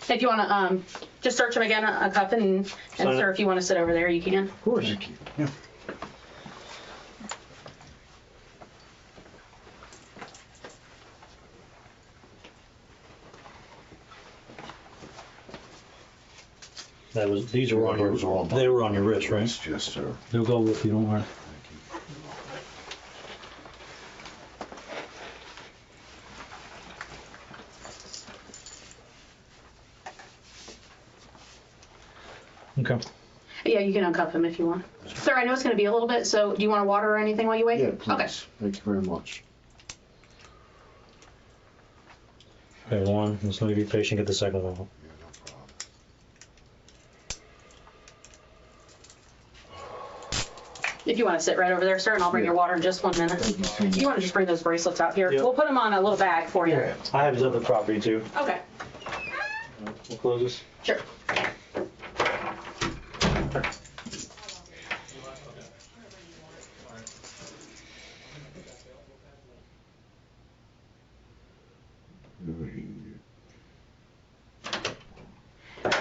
If you want to just search him again, a cuff, and sir, if you want to sit over there, you can. Of course. Thank you. Yeah. These were on Those are all your, they were on your wrist, right? Yes, sir. They'll go with you, don't worry. Okay. Yeah, you can uncuff him if you want. Sir, I know it's going to be a little bit, so do you want water or anything while you wait? Yeah, please. Okay. Thank you very much. Okay, one. Let's let me be patient. Get the second one. Yeah, no problem. If you want to sit right over there, sir, and I'll bring your water in just 1 minute. Thank you so much. You want to just bring those bracelets out here? Yep. We'll put them on a little bag for you. Yeah. I have his other property too. Okay. We'll close this. Sure.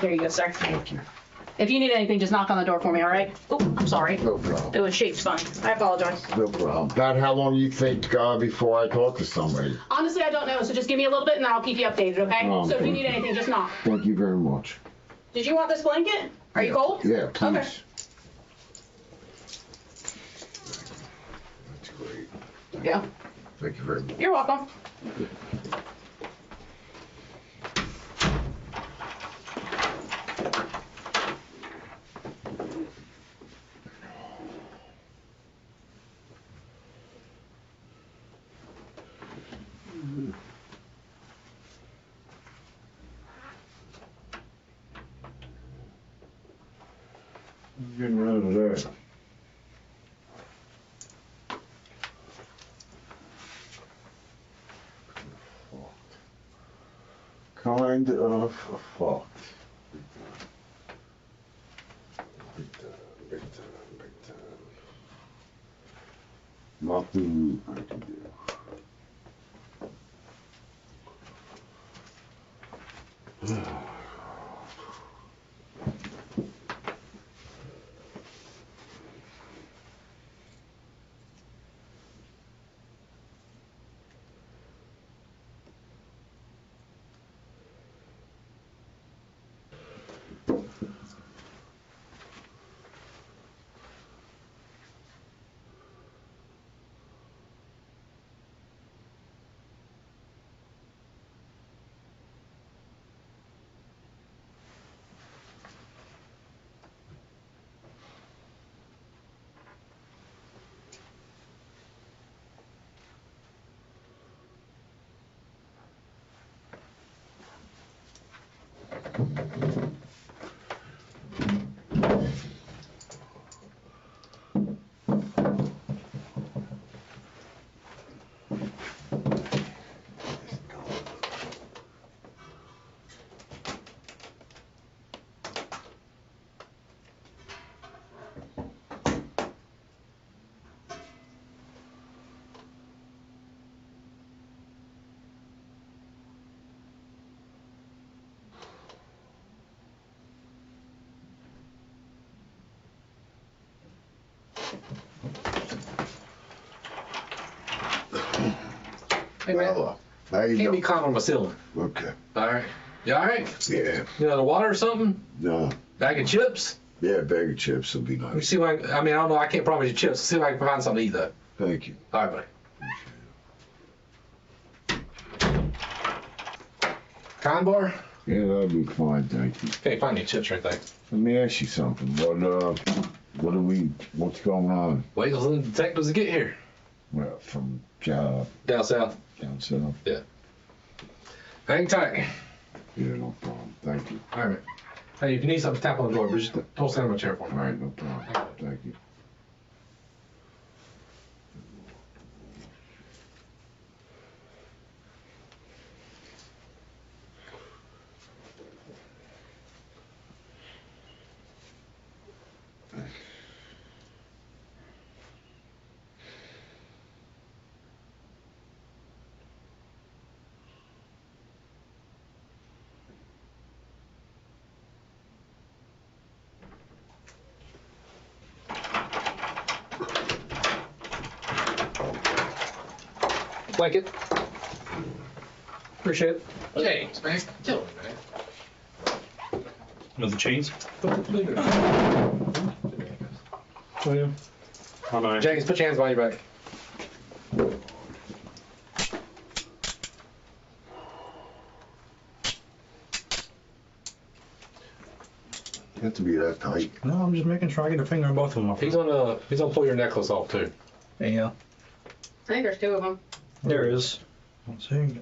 Here you go, sir. Thank you. If you need anything, just knock on the door for me, all right? Oh, I'm sorry. No problem. It was shaped funny. I apologize. No problem. About how long you think before I talk to somebody? Honestly, I don't know, so just give me a little bit and I'll keep you updated, okay? Oh, So if you thank need you. anything, just knock. Thank you very much. Did you want this blanket? Are you cold? Yeah, please. Okay. That's great. Yeah. Thank you very much. You're welcome. I'm getting rid of that. Kind of fucked. Big time, big time, big time. Nothing I can do. Hey man, Hello. How you can't be doing? caught on my ceiling. Okay. All right, you all right? Yeah. You know, the water or something? No. Bag of chips? Yeah, bag of chips will be Let me nice. see what I mean, I don't know. I can't promise you chips. See if I can find something to eat though. Thank you. All right, buddy. Kind bar? Yeah, that'll be fine. Thank you. Can't find any chips or anything. Let me ask you something. What's going on? Wait till the detectives get here. Well, from job Down south. down south. Hang tight. Yeah, no problem. Thank you. All right. Hey, if you need something, tap on the door. But just don't stand on my chair for All me. right, no problem. Thank you. Blanket. Appreciate it. James, man, killing me, man. With the chains? Leave it. Oh, yeah. Oh, no. James, put your hands behind your back. You have to be that tight. No, I'm just making sure I get a finger on both of them. He's gonna pull your necklace off too. Yeah. I think there's 2 of them. There is. Let's see.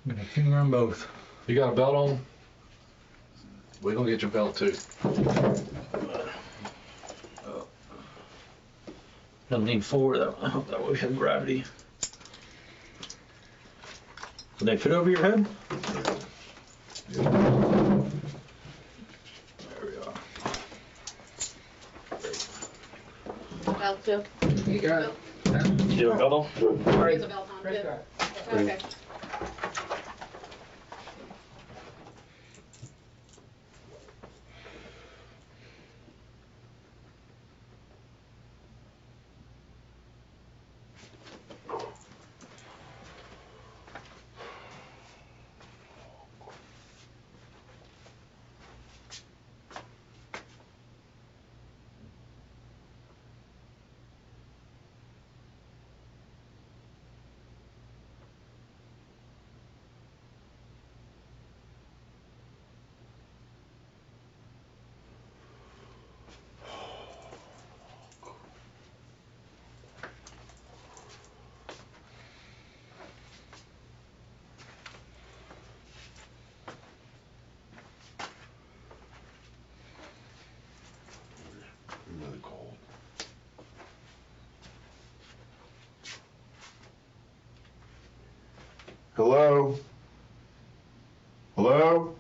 Got a finger on both. You got a belt on? We're gonna get your belt too. Don't need 4 though. I hope that we have gravity. Will they fit over your head? There we are. Belt too. You got it. You do a double? There's a belt on too. Okay. I'm really cold. Hello? Hello?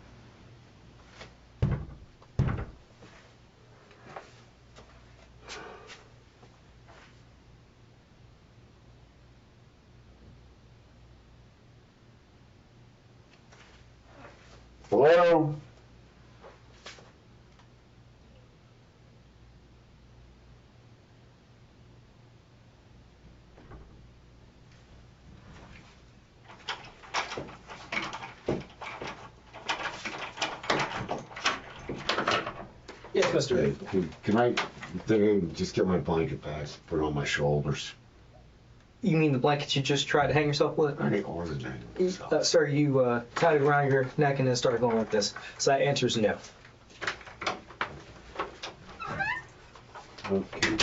Hello? Yes, Mr. Hey, can I just get my blanket back, put it on my shoulders? You mean the blanket you just tried to hang yourself with? I think ordinary. Sir, you tied it around your neck and then started going like this. So that answer is no. Okay.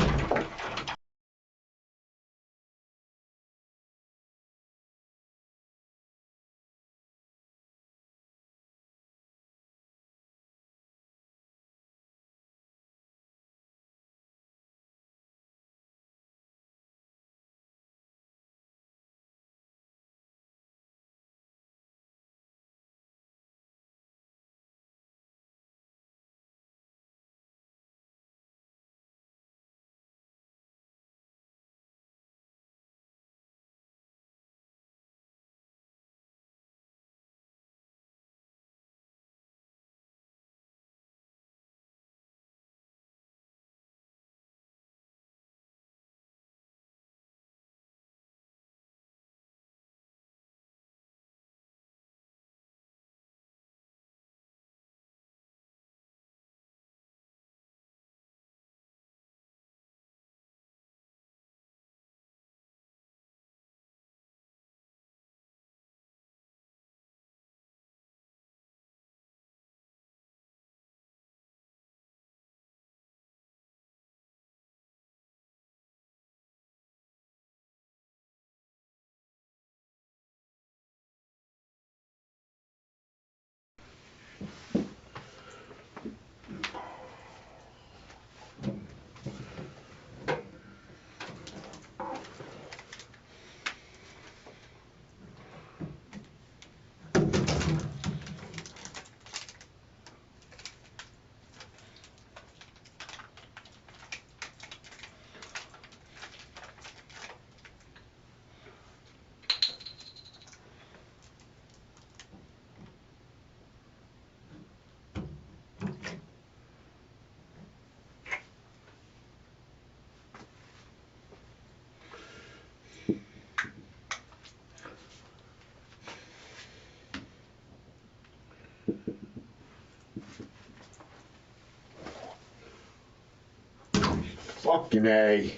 Fucking A.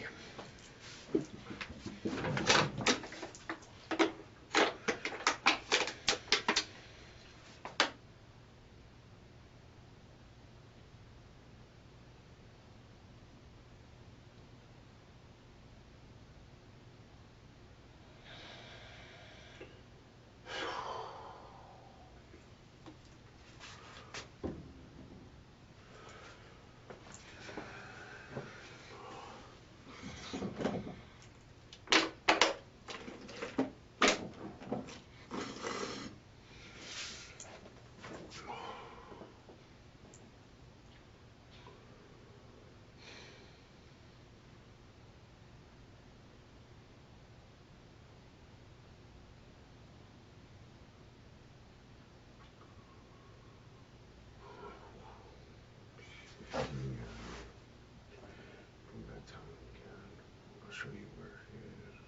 I'll show you where it is.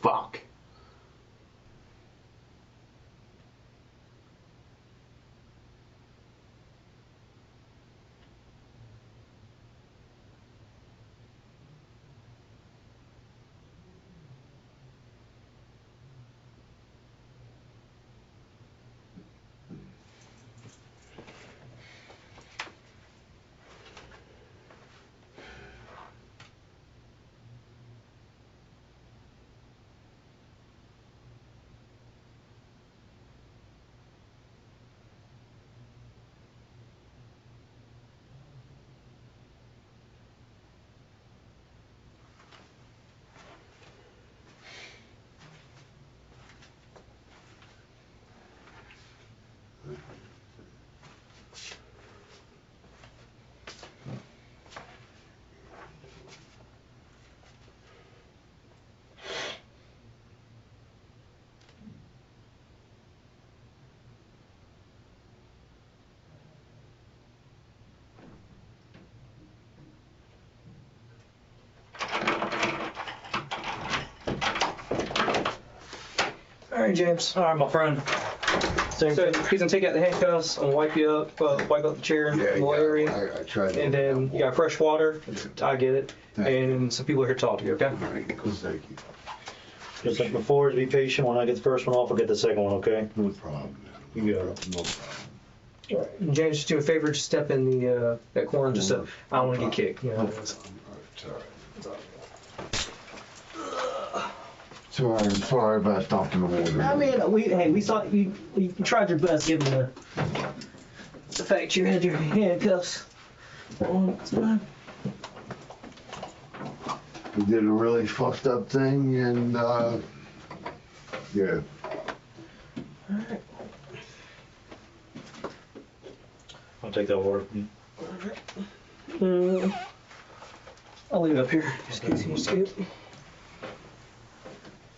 Fuck. All right, James. All right, my friend. So he's gonna take out the handcuffs and wipe you up, wipe up the chair in the little area, I tried. and then you got fresh water. I get it. And some people are here to talk to you. Okay. All right, cool, thank you. Just like before, be patient. When I get the first one off, I'll get the second one, okay? No problem. Man. You got it. No problem. All right. And James, just do a favor. Just step in the that corner. Just so I don't want to get kicked. You No know. problem. It's all right. Sorry, I'm sorry about stopping the water. I mean, we saw you tried your best given the fact you had your handcuffs on. It's fine. We did a really fucked up thing, and yeah. Alright. I'll take that water. I'll leave it up here just in case you see it.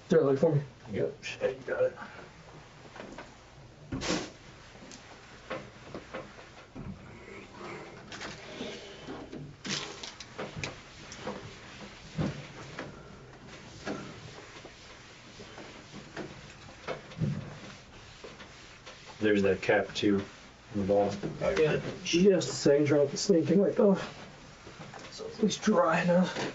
Throw it like for me. Yep. Yeah, you got it. There's that cap too, in the ball. Yeah, just a second, drop the sneaking right off. So at least dry enough.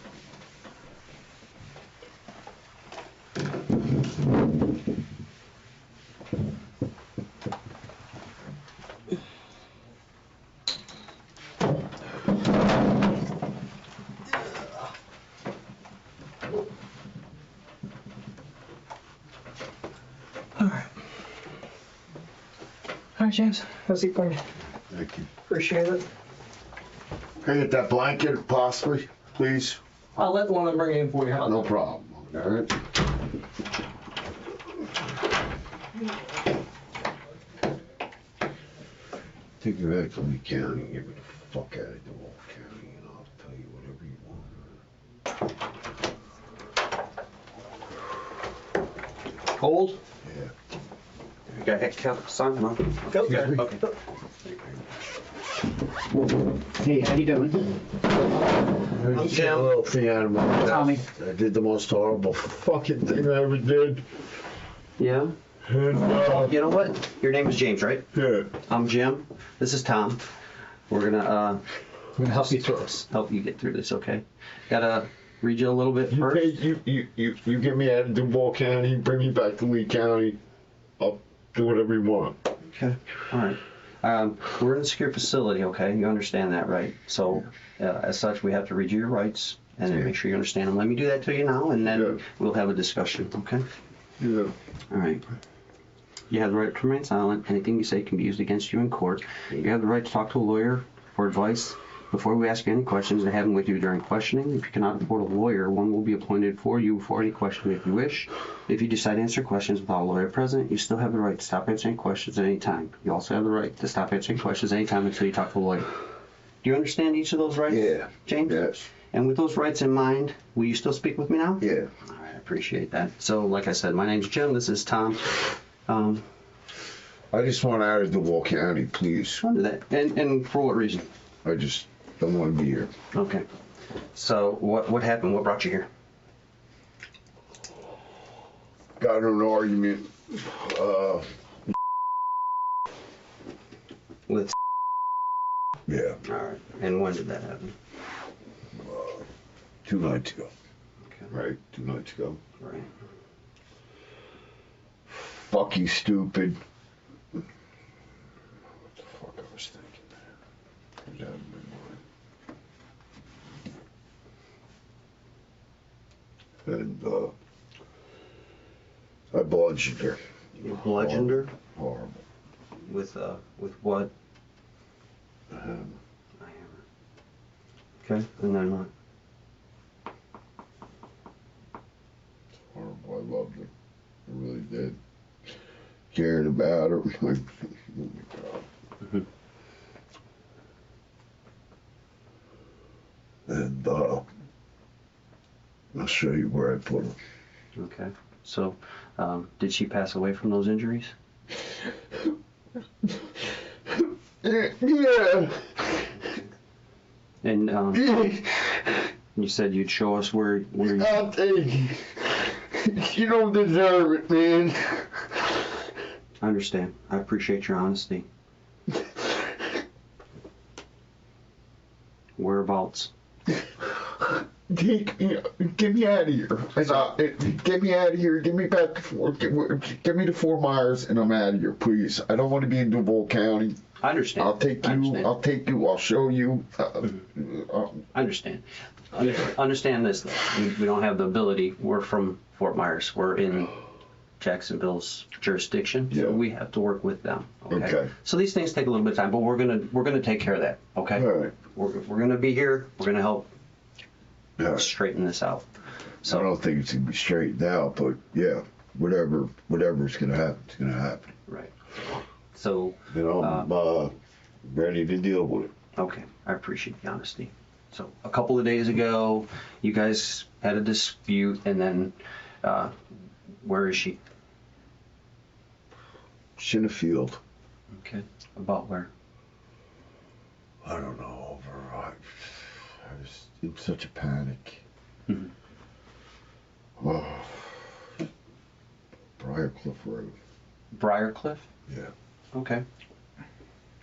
All right, James, have a seat for me. Thank you. Appreciate it. Can I get that blanket, possibly, please? I'll let the woman bring it in for you. How No problem. All right. Take me back to Lee County. Get me the fuck out of DeWalt County, and I'll tell you whatever you want. Cold? Yeah. You got a cup, son? No? Okay. Okay. Hey, how you doing? I'm Jim. a little thing out of my mouth. Tommy. I did the most horrible fucking thing I ever did. Yeah? And, You know what? Your name is James, right? yeah. I'm Jim. This is Tom. We're gonna I'm gonna help you through this. help you get through this, okay? Gotta read you a little bit first. You get me out of DuBois County, bring me back to Lee County. I'll do whatever you want. Okay. All right. We're in a secure facility, okay? You understand that, right? So, as such, we have to read you your rights and then make sure you understand them. Let me do that to you now, and then Yeah. we'll have a discussion, okay? Yeah. All right. You have the right to remain silent. Anything you say can be used against you in court. You have the right to talk to a lawyer for advice before we ask you any questions and have them with you during questioning. If you cannot afford a lawyer, one will be appointed for you for any question if you wish. If you decide to answer questions without a lawyer present, you still have the right to stop answering questions at any time. You also have the right to stop answering questions anytime until you talk to a lawyer. Do you understand each of those rights, Yeah. James? Yes. And with those rights in mind, will you still speak with me now? Yeah. All right, I appreciate that. So, like I said, my name's Jim. This is Tom. I just want out of DuBois County, please. Under that. And for what reason? I just don't want to be here. Okay. So what happened? What brought you here? Got in an argument. With Yeah. all right. And when did that happen? 2 nights ago. Okay. Right. 2 nights ago. Right. Fucking stupid. What the fuck I was thinking, man? It was out of my mind. And, I bludgeoned her. You bludgeoned her Horrible. with what? Um, A hammer. Okay. And then what? horrible. I loved her. I really did. Cared about her. Oh my God. Mhm. And I'll show you where I put her. Okay. So, did she pass away from those injuries? Yeah. And you said you'd show us where you... I'll take it. You don't deserve it, man. I understand. I appreciate your honesty. Whereabouts? Get me out of here. Get me out of here. Get me back to get me to Fort Myers, and I'm out of here, please. I don't want to be in DuBois County. I understand. I'll take I you. understand. I'll take you. I'll show you. I understand. Understand this, though. We don't have the ability. We're from Fort Myers. We're in Jacksonville's jurisdiction, Yeah. so we have to work with them. Okay. So these things take a little bit of time, but we're gonna take care of that. Okay. All right. We're gonna be here. We're gonna help Yeah. straighten this out. I So don't think it's gonna be straightened out, but yeah, whatever's gonna happen, it's gonna happen. right. So You know, I'm ready to deal with it. okay, I appreciate the honesty. So a couple of days ago, you guys had a dispute, and then where is she? She's in the field. Okay. About where? I don't know. I was in such a panic. Mhm. Oh, Briarcliff Road. Briarcliff? Yeah. Okay.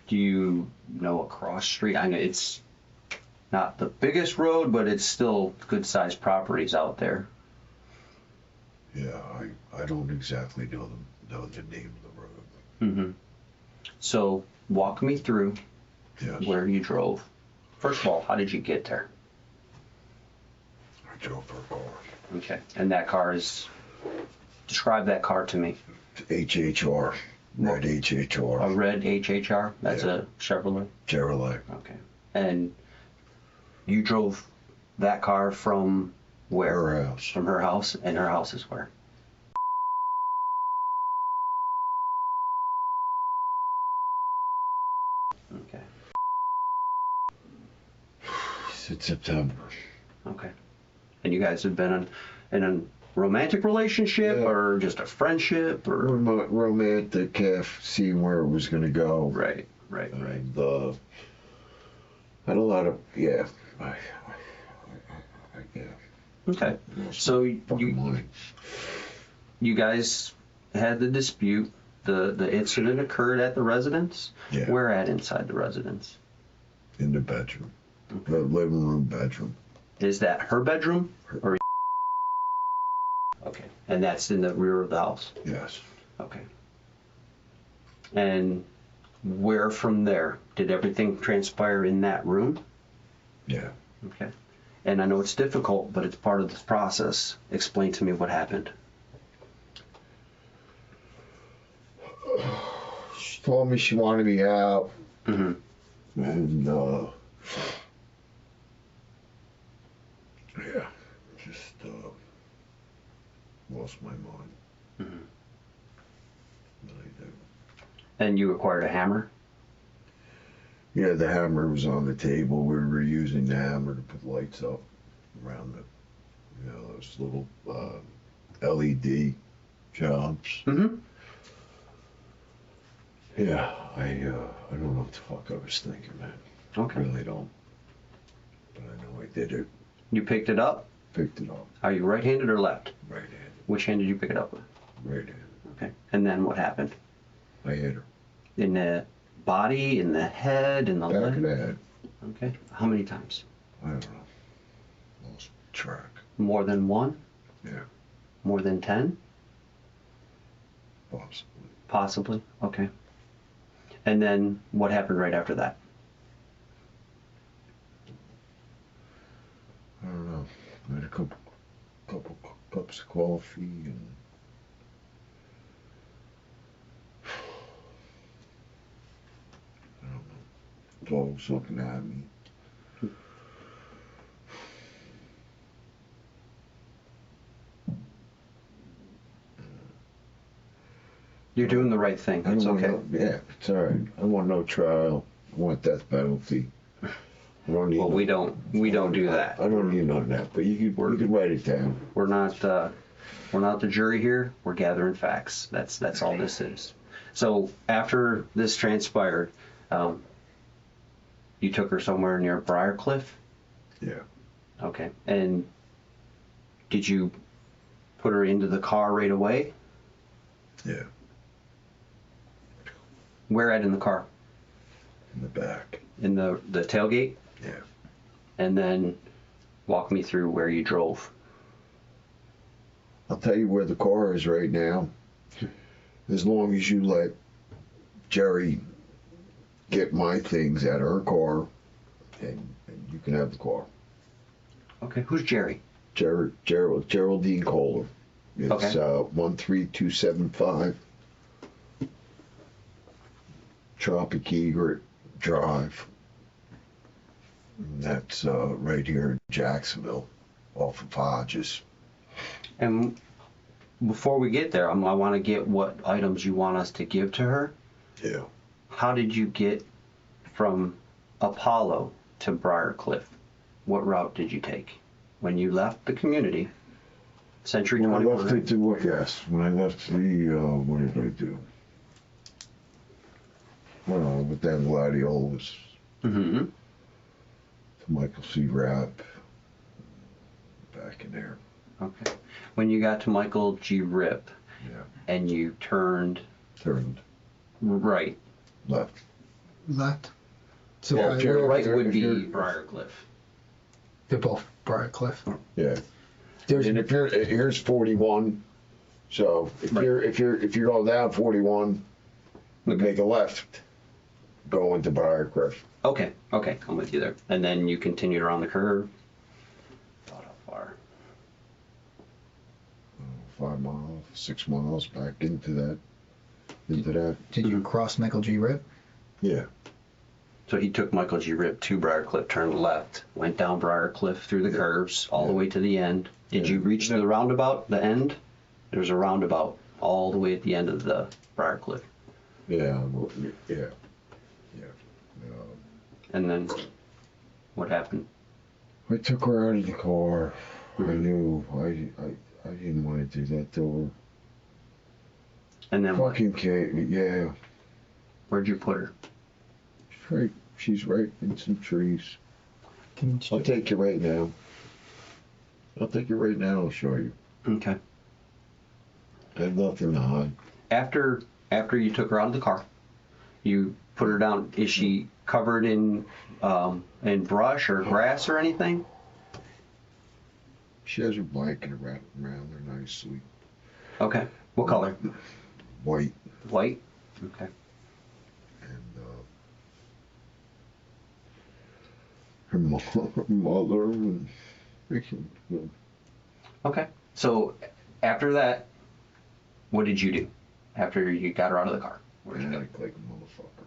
Do you know a cross street? I know it's not the biggest road, but it's still good sized properties out there. Yeah, I don't exactly know the name of the road. Mm-hmm. So walk me through Yes. where you drove. First of all, how did you get there? I drove her car. Okay. And that car is, describe that car to me. HHR. Red A HHR. red HHR? That's Yeah. a Chevrolet? Chevrolet. Okay. And you drove that car from where? Her house. From her house, and her house is where? Okay. It's September. Okay. And you guys have been in a romantic relationship Yeah. or just a friendship or? Romantic, half seeing where it was gonna go. Right. And had a lot of yeah. Yeah. Okay. So Fucking you mind. you guys had the dispute. The incident occurred at the residence. Yeah. Where at inside the residence? In the bedroom. The living room bedroom. Is that her bedroom or? Okay. And that's in the rear of the house. Yes. Okay. And where from there? Did everything transpire in that room? Yeah. Okay. And I know it's difficult, but it's part of this process. Explain to me what happened. She told me she wanted me out, Mm-hmm. and yeah, just lost my mind. Mhm. Really did. And you acquired a hammer? Yeah, the hammer was on the table. We were using the hammer to put lights up around those little LED jobs. Mm-hmm. Yeah, I don't know what the fuck I was thinking, man. I Okay. really don't. But I know I did it. You picked it up? Picked it up. Are you right-handed or left? Right hand. Which hand did you pick it up with? Right hand. Okay. And then what happened? I hit her. In the body, in the head, in the Back of leg? the head. Okay. How many times? I don't know. Lost track. More than one? Yeah. More than 10? Possibly. Possibly. Okay. And then what happened right after that? I don't know. I had a couple cups of coffee and I don't know. Dogs looking at me. You're doing the right thing. I It's don't want okay. yeah, it's all right. I want no trial. I want death penalty. I don't need Well, no- we don't do that. I don't need none of that, but you could write it down. We're not the jury here. We're gathering facts. That's all this is. So after this transpired, you took her somewhere near Briarcliff. Yeah. Okay. And did you put her into the car right away? Yeah. Where at in the car? In the back. In the tailgate? Yeah. And then walk me through where you drove. I'll tell you where the car is right now. As long as you let Jerry get my things out of her car, and you can have the car. Okay. Who's Jerry? Geraldine Kohler. It's Okay. 13275 Tropic Egret Drive. And that's right here in Jacksonville, off of Hodges. And before we get there, I want to get what items you want us to give to her. Yeah. How did you get from Apollo to Briarcliff? What route did you take when you left the community? Century When I 21. left it to yes. When I left the what did I do? Well, with them gladiolas Mm-hmm. to Michael C. Rapp. Back in there. Okay. When you got to Michael G. Rip Yeah. and you turned Turned right, left. Left. So Yeah, Jerry, right would be You're- Briarcliff. they're both Briarcliff. Yeah. There's And if you're here's 41. So if Right. you're going down 41, you Okay. make a left, go into Briarcliff. Okay, I'm with you there. And then you continued around the curve. About how far? 5 miles, 6 miles back into that. Into that. Did you cross Michael G. Rip? Yeah. So he took Michael G. Rip to Briarcliff, turned left, went down Briarcliff through the curves, all the way to the end. Did you reach the roundabout, the end? There's a roundabout all the way at the end of the Briarcliff. Yeah, well, yeah. And then what happened? I took her out of the car. I Mhm. knew I didn't want to do that to And then her. what? Fucking kid, yeah. Where'd you put her? She's right in some trees. I'll take you right now. I'll take you right now. I'll show you. Okay. I have nothing to hide. After you took her out of the car, you put her down. Is she covered in brush or grass or anything? She has her blanket wrapped around her nicely. Okay. What color? White. White. Okay. And her mother and Okay. So after that, what did you do? After you got her out of the car, where'd you go? act like a motherfucker.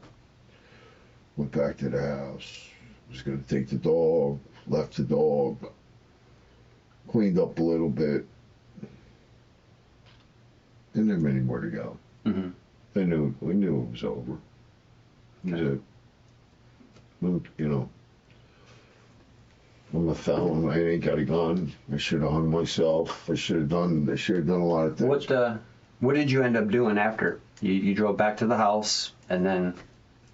Went back to the house. Was gonna take the dog. Left the dog. Cleaned up a little bit. Didn't have many more to go. Mm-hmm. We knew it was over. It was you know, I'm a felon. I ain't got a gun. I should have hung myself. I should have done a lot of things. What did you end up doing after? You drove back to the house, and then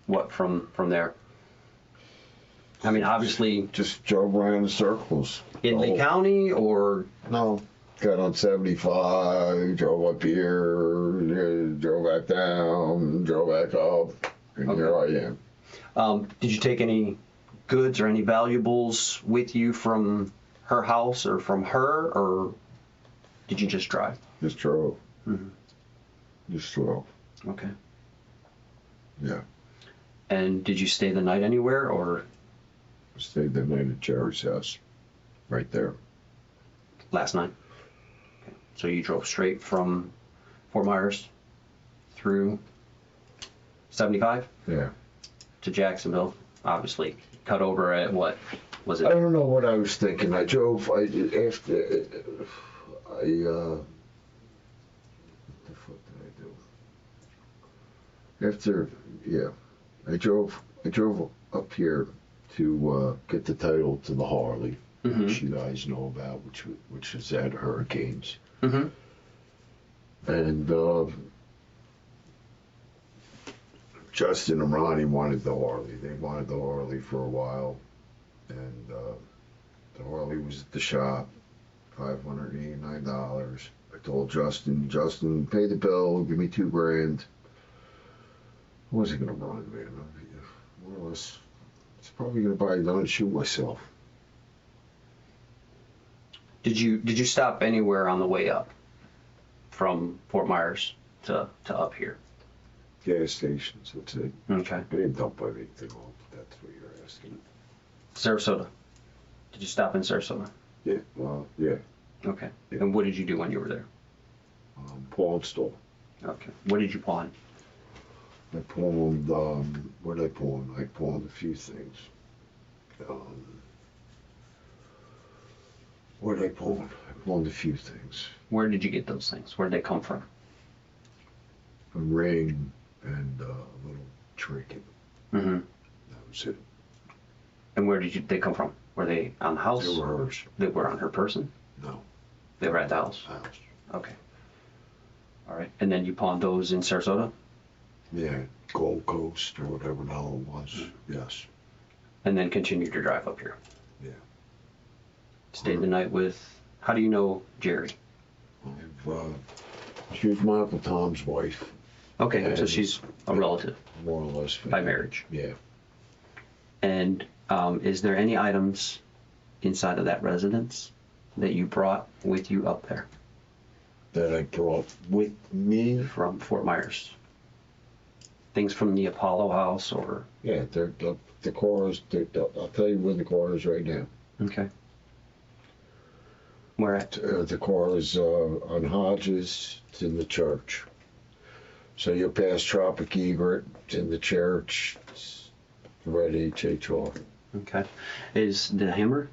what from there? I mean, obviously Just drove around in circles. in the county, or No. Got on 75, drove up here, drove back down, drove back up, and here I am. did you take any goods or any valuables with you from her house or from her, or did you just drive? Just drove. Mhm. Just drove. Okay. Yeah. And did you stay the night anywhere, or Stayed the night at Jerry's house. Right there. last night? Okay. So you drove straight from Fort Myers through 75 Yeah. to Jacksonville, obviously. Cut over at what was I it? don't know what I was thinking. What the fuck did I do? I drove up here to get the title to the Harley, Mhm. which you guys know about, which is at Hurricanes. Mm-hmm. And Justin and Ronnie wanted the Harley. They wanted the Harley for a while, and the Harley was at the shop, $589. I told Justin, pay the bill, give me $2,000. I wasn't gonna run, man. More or less, it's probably gonna buy a gun and shoot myself. Did you stop anywhere on the way up from Fort Myers to up here? Gas stations, that's it. Okay. I didn't dump anything off. That's what you're asking. Sarasota. Did you stop in Sarasota? Yeah. Well, yeah. Okay. Yeah. And what did you do when you were there? Pawn store. Okay. What did you pawn? I pawned, what did I pawn? I pawned a few things. What did I pawn? I pawned a few things. Where did you get those things? Where did they come from? A ring and a little trinket. Mm-hmm. That was it. And where did they come from? Were they on the house? They were hers. They were on her person? No, They were at the house? house. Okay. All right. And then you pawned those in Sarasota? Yeah, Gold Coast or whatever the hell it was. Yes. And then continued to drive up here? Yeah. Stayed the night with, how do you know Jerry? She was my Uncle Tom's wife, Okay, so And- she's a relative more or less. by marriage. Yeah. And is there any items inside of that residence that you brought with you up there That I brought with me. from Fort Myers? Things from the Apollo house or? Yeah, the cars. I'll tell you where the car is right now. Okay. Where at? The car is on Hodges. It's in the church. So you'll pass Tropic Egret. It's in the church. It's Red HHR. Okay. Is the hammer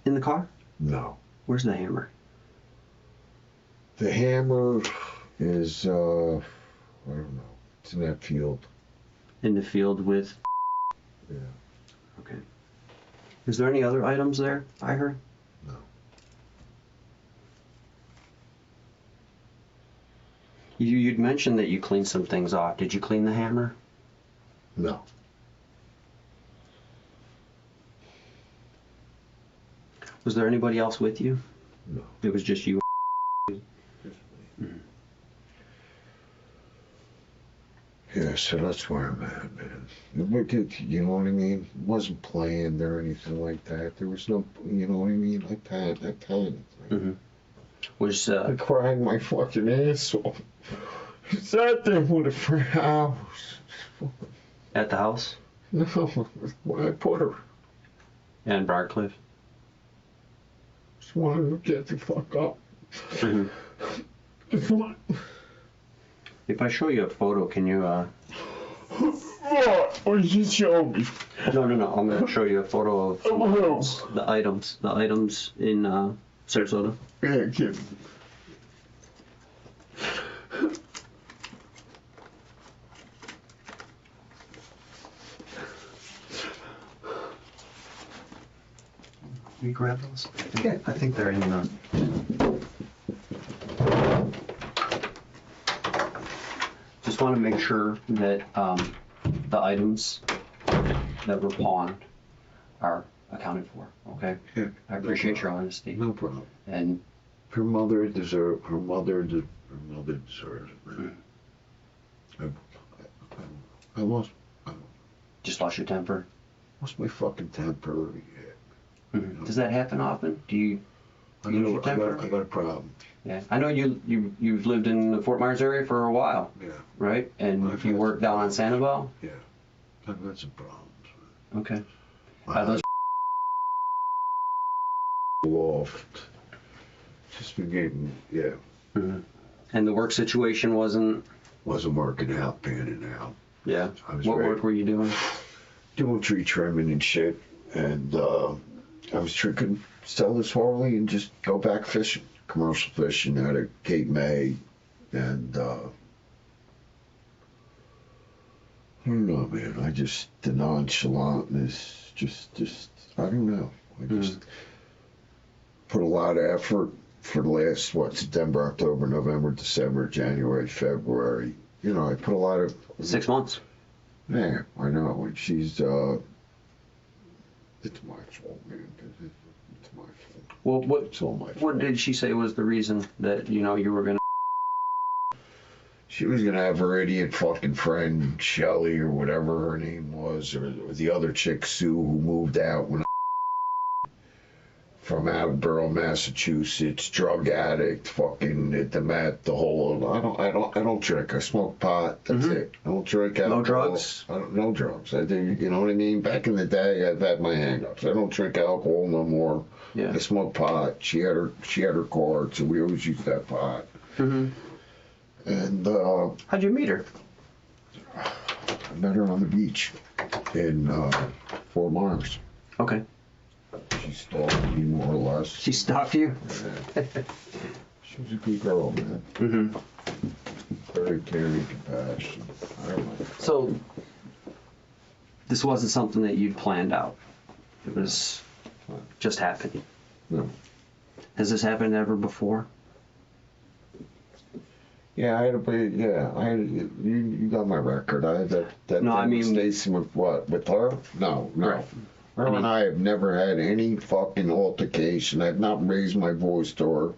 in the car? No. Where's the hammer? The hammer is, I don't know. It's in that field. In the field with. Yeah. Okay. Is there any other items there? I heard. No. You'd mentioned that you cleaned some things off. Did you clean the hammer? No. Was there anybody else with you? No. It was just you. Yeah, so that's where I'm at, man. Look at, you know what I mean? It wasn't planned or anything like that. There was no, you know what I mean? I panicked. Mm-hmm. Was I cried my fucking ass off. Sat there with for hours. at the house No, where I put her. and Briarcliff? Just wanted to get the fuck up. Mm-hmm. Come on. If I show you a photo, can you? What? What did you show me? No. I'm gonna show you a photo of Oh, the items in Sarasota. yeah, kid. Can you grab those? Yeah, I think they're in the. Just want to make sure that the items that were pawned are accounted for. Okay. Yeah, I appreciate your honesty. no problem. And Her mother deserves it, man. I lost just lost your temper. my fucking temper. Mhm. Does that happen often? Do you? I You lose your temper? got a problem. Yeah. I know you've lived in the Fort Myers area for a while, Yeah, right? And I've you had worked down on Sanibel. yeah. I've got some problems. Okay. My those- loft. Just been getting, yeah. Mhm. And the work situation wasn't. Wasn't working out, panning out. Yeah. I was What ready. work were you doing? Doing tree trimming and shit. And I was drinking, sell this Harley and just go back fishing. Commercial fishing out of Cape May. And I don't know, man. I just, the nonchalantness, just, I don't know. I just put a lot of effort for the last, September, October, November, December, January, February. You know, I put a lot of, 6 months. yeah, I know. And she's, it's my fault, man. It's my fault. Well, It's all my fault. what did she say was the reason that you were gonna? She was gonna have her idiot fucking friend Shelly or whatever her name was, or the other chick Sue who moved out when from Attleboro, Massachusetts, drug addict, fucking at the mat, the whole. I don't drink. I smoke pot. That's it. I don't drink alcohol. No drugs? No drugs. I think, you know what I mean. Back in the day, I've had my hang-ups. I don't drink alcohol no more. Yeah. I smoke pot. She had her card, so we always used that pot. Mm-hmm. And How'd you meet her? I met her on the beach in Fort Myers. Okay. She stalked me more or less. She stalked you. She was a good girl, man. Mm-hmm. Very caring, compassionate. I don't know. So this wasn't something that you'd planned out. It was just happening. No. Has this happened ever before? Yeah, I had a big, yeah, I had, you got my record. I had that No, I mean- devastation with what? With her? No. Right. Her and I have never had any fucking altercation. I've not raised my voice to her.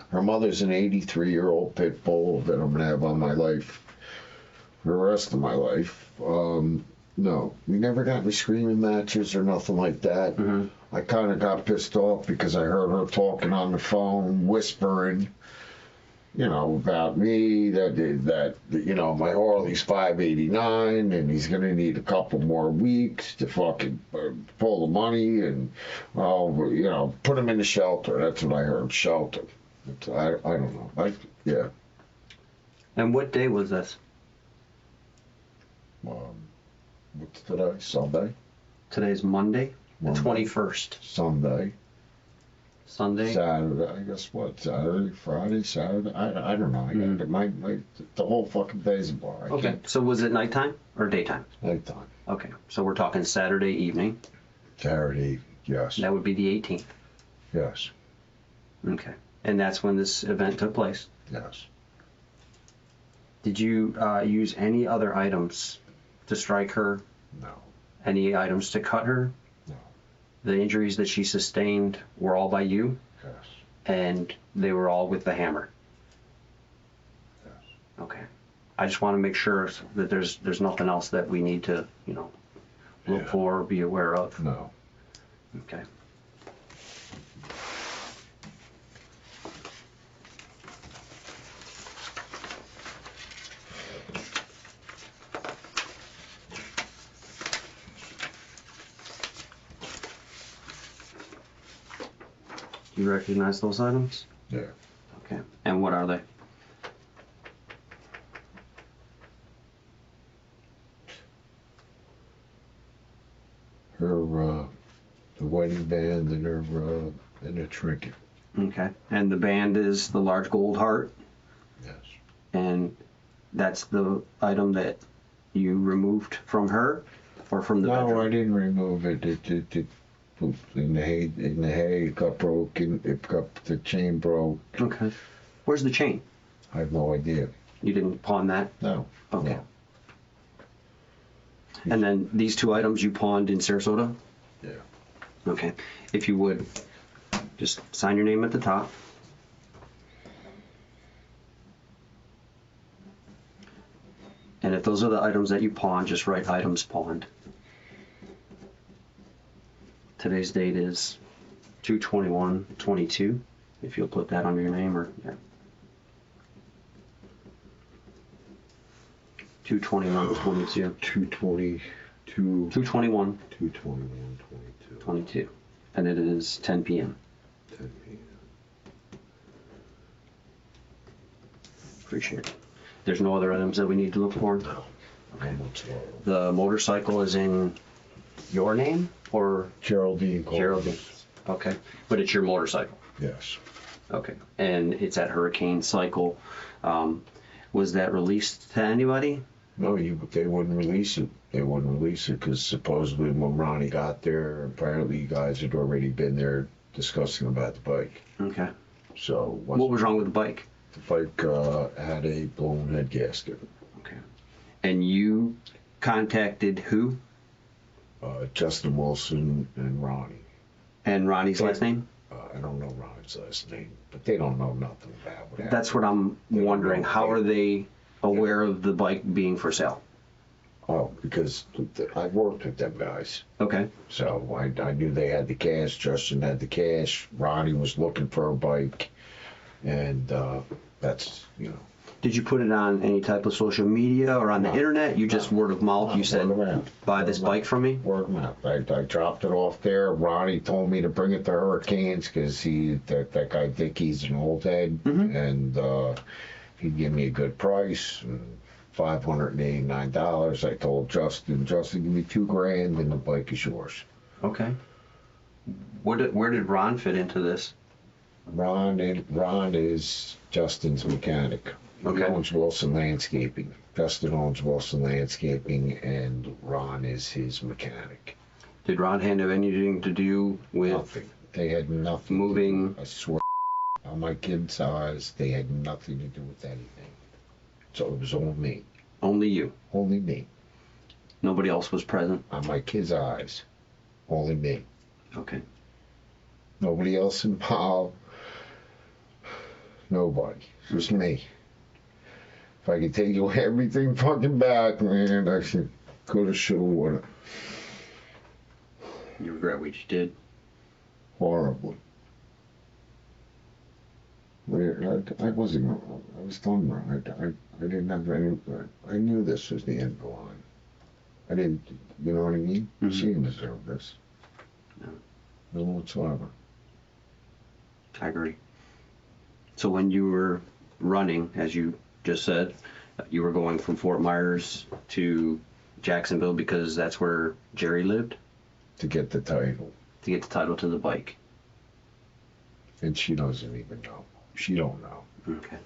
Her mother's an 83-year-old pit bull that I'm gonna have on my life for the rest of my life. No, we never got any screaming matches or nothing like that. Mm-hmm. I kind of got pissed off because I heard her talking on the phone, whispering, you know, about me, that you know, my Harley's 589 and he's going to need a couple more weeks to fucking pull the money and, you know, put him in the shelter. That's what I heard, shelter. I don't know. Yeah. And what day was this? What's today? Sunday? Today's Monday, the Monday. 21st. Sunday. Sunday. Saturday, I guess what? Saturday, Friday, Saturday? I don't know. I got it. The whole fucking day's a blur. I Okay. can't- So was it nighttime or daytime? Nighttime. Okay. So we're talking Saturday evening. Saturday, yes. That would be the 18th. Yes. Okay. And that's when this event took place. Yes. Did you use any other items to strike her? No. Any items to cut her? No. The injuries that she sustained were all by you, Yes. and they were all with the hammer. Yes. Okay. I just want to make sure that there's nothing else that we need to, look Yeah. for or be aware of. No. Okay. Do you recognize those items? Yeah. Okay. And what are they? Her, the wedding band and her, and a trinket. Okay. And the band is the large gold heart, Yes. and that's the item that you removed from her or from the No, I bedroom? didn't remove it. It in the hay, it got broken. The chain broke. Okay. Where's the chain? I have no idea. You didn't pawn that? No. Okay. No. And then these two items you pawned in Sarasota? Yeah. Okay. If you would, just sign your name at the top. And if those are the items that you pawned, just write items pawned. Today's date is 2/21/22. If you'll put that under your name or yeah. 2/21/22. 222. 2/21/22. 221, And it is 10 p.m. 10 p.m. Appreciate it. There's no other items that we need to look for? No. Okay. No whatsoever. The motorcycle is in your name or Geraldine Cole. Geraldine? Okay. But it's your motorcycle? Yes. Okay. And it's at Hurricane Cycle. Was that released to anybody? No, they wouldn't release it. They wouldn't release it because supposedly when Ronnie got there, apparently you guys had already been there discussing about the bike. Okay. So What was wrong with the bike? the bike had a blown head gasket. Okay. And you contacted who? Justin Wilson and Ronnie. And Ronnie's last name? I don't know Ronnie's last name, but they don't know nothing about what happened. That's what I'm wondering. How are they aware of the bike being for sale? Oh, because I worked with them guys. Okay. So I knew they had the cash. Justin had the cash. Ronnie was looking for a bike. And that's, Did you put it on any type of social media or on the No. internet? You just word of mouth. You said, word of mouth. buy this bike from me? Word of mouth. I dropped it off there. Ronnie told me to bring it to Hurricanes because that guy Dickie's an old head. Mhm. And he'd give me a good price. And $589. I told Justin, give me $2,000 and the bike is yours. Okay. Where did Ron fit into this? Ron is Justin's mechanic. He Okay. owns Wilson Landscaping. Justin owns Wilson Landscaping, and Ron is his mechanic. Did Ron have anything to do with Nothing. They had nothing. moving? I swear on my kid's eyes, they had nothing to do with anything. So it was all me. Only you? Only me. Nobody else was present? On my kid's eyes. Only me. Okay. Nobody else involved. Nobody. It was me. If I could take away everything fucking back, man, I should, coulda, shoulda, woulda. You regret what you did? Horribly. I wasn't wrong. I was done wrong. I didn't have any. I knew this was the end of the line. I didn't. You know what I mean? Mhm. She didn't deserve this. No. None whatsoever. I agree. So when you were running, as you just said, you were going from Fort Myers to Jacksonville because that's where Jerry lived to get the title. to get the title to the bike. And she doesn't even know. She don't know. Okay.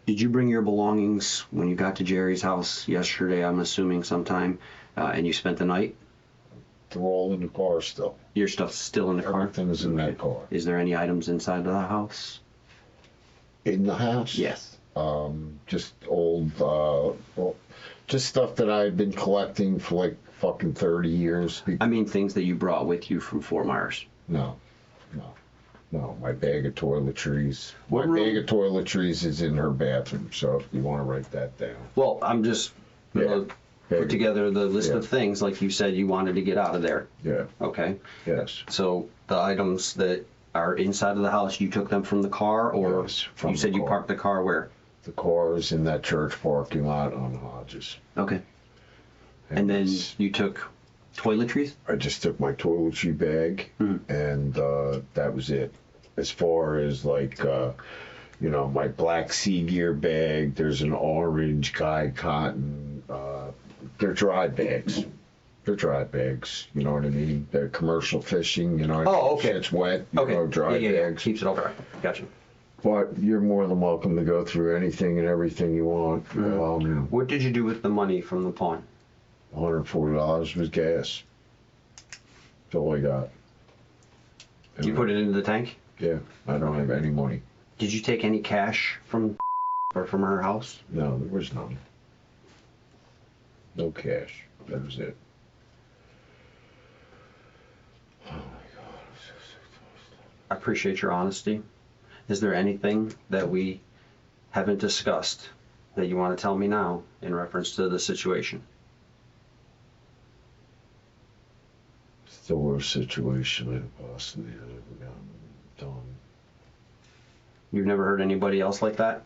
Did you bring your belongings when you got to Jerry's house yesterday, I'm assuming sometime, and you spent the night? They're all in the car still. Your stuff's still in the car? Everything is in that car. Is there any items inside of the house? In the house? Yes. Just old, well, just stuff that I've been collecting for like fucking 30 years. I mean things that you brought with you from Fort Myers. No. My bag of toiletries. What My room? bag of toiletries is in her bathroom, so if you want to write that down. Well, I'm just gonna put together the list of things like you said you wanted to get out of there. Yeah, Okay. yes. So the items that are inside of the house, you took them from the car, or Yes, from you said the you car. parked the car where? The car is in that church parking lot on Hodges. Okay. And then you took toiletries? I just took my toiletry bag, and that was it. As far as like, my black sea gear bag, there's an orange Guy Cotton. They're dry bags. They're dry bags. You know what I mean? They're commercial fishing. You know. Oh, okay. It's wet. Okay. Dry bags. Keeps it all dry. Gotcha. But you're more than welcome to go through anything and everything you want. What did you do with the money from the pawn? $140 was gas. That's all I got. You put it into the tank? Yeah, I don't have any money. Did you take any cash from or from her house? No, there was none. No cash. That was it. Oh my God, I'm so sick. I appreciate your honesty. Is there anything that we haven't discussed that you want to tell me now in reference to the situation? It's the worst situation I possibly have ever gotten done. You've never heard anybody else like that?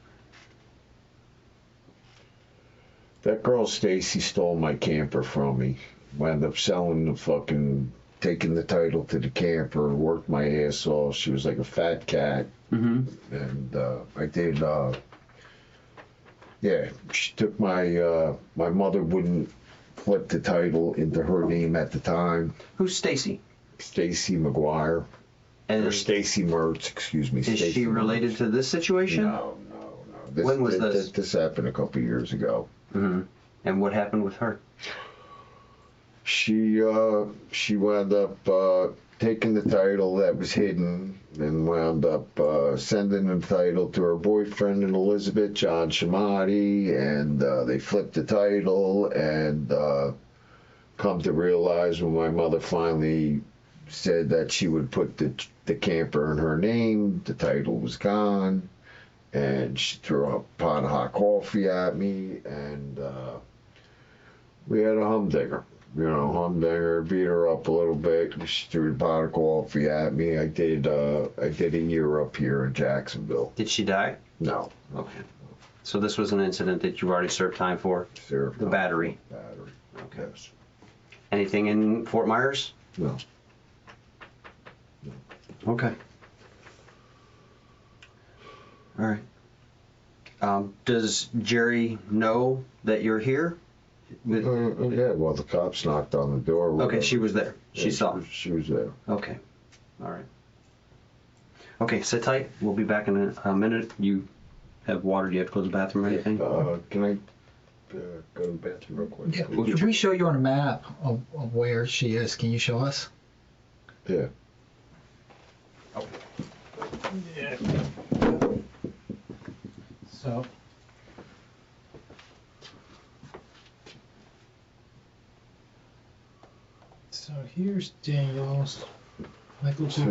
That girl Stacy stole my camper from me. Wound up taking the title to the camper, worked my ass off. She was like a fat cat. Mm-hmm. And she took my mother wouldn't flip the title into her name at the time. Who's Stacy? Stacy McGuire. And Or Stacy Mertz, excuse me. is Stacy she related Mertz. to this situation? No. When was this? This happened a couple years ago. Mm-hmm. And what happened with her? She wound up taking the title that was hidden and wound up sending the title to her boyfriend in Elizabeth, John Shamati, and they flipped the title and come to realize when my mother finally said that she would put the camper in her name, the title was gone, and she threw a pot of hot coffee at me, and we had a humdinger. Humdinger, beat her up a little bit. She threw the pot of coffee at me. I did a year up here in Jacksonville. Did she die? No. Okay. So this was an incident that you've already served time for? Served The battery. Battery. Okay. Yes. Anything in Fort Myers? No. Okay. All right. Does Jerry know that you're here? Yeah, well, the cops knocked on the door. Okay, she was there. She saw. She was there. Okay. All right. Okay, sit tight. We'll be back in a minute. You have water? Do you have to go to the bathroom or anything? Can I go to the bathroom real quick? Yeah. If we show you on a map of where she is, can you show us? Yeah. So here's Daniel's. Michael. So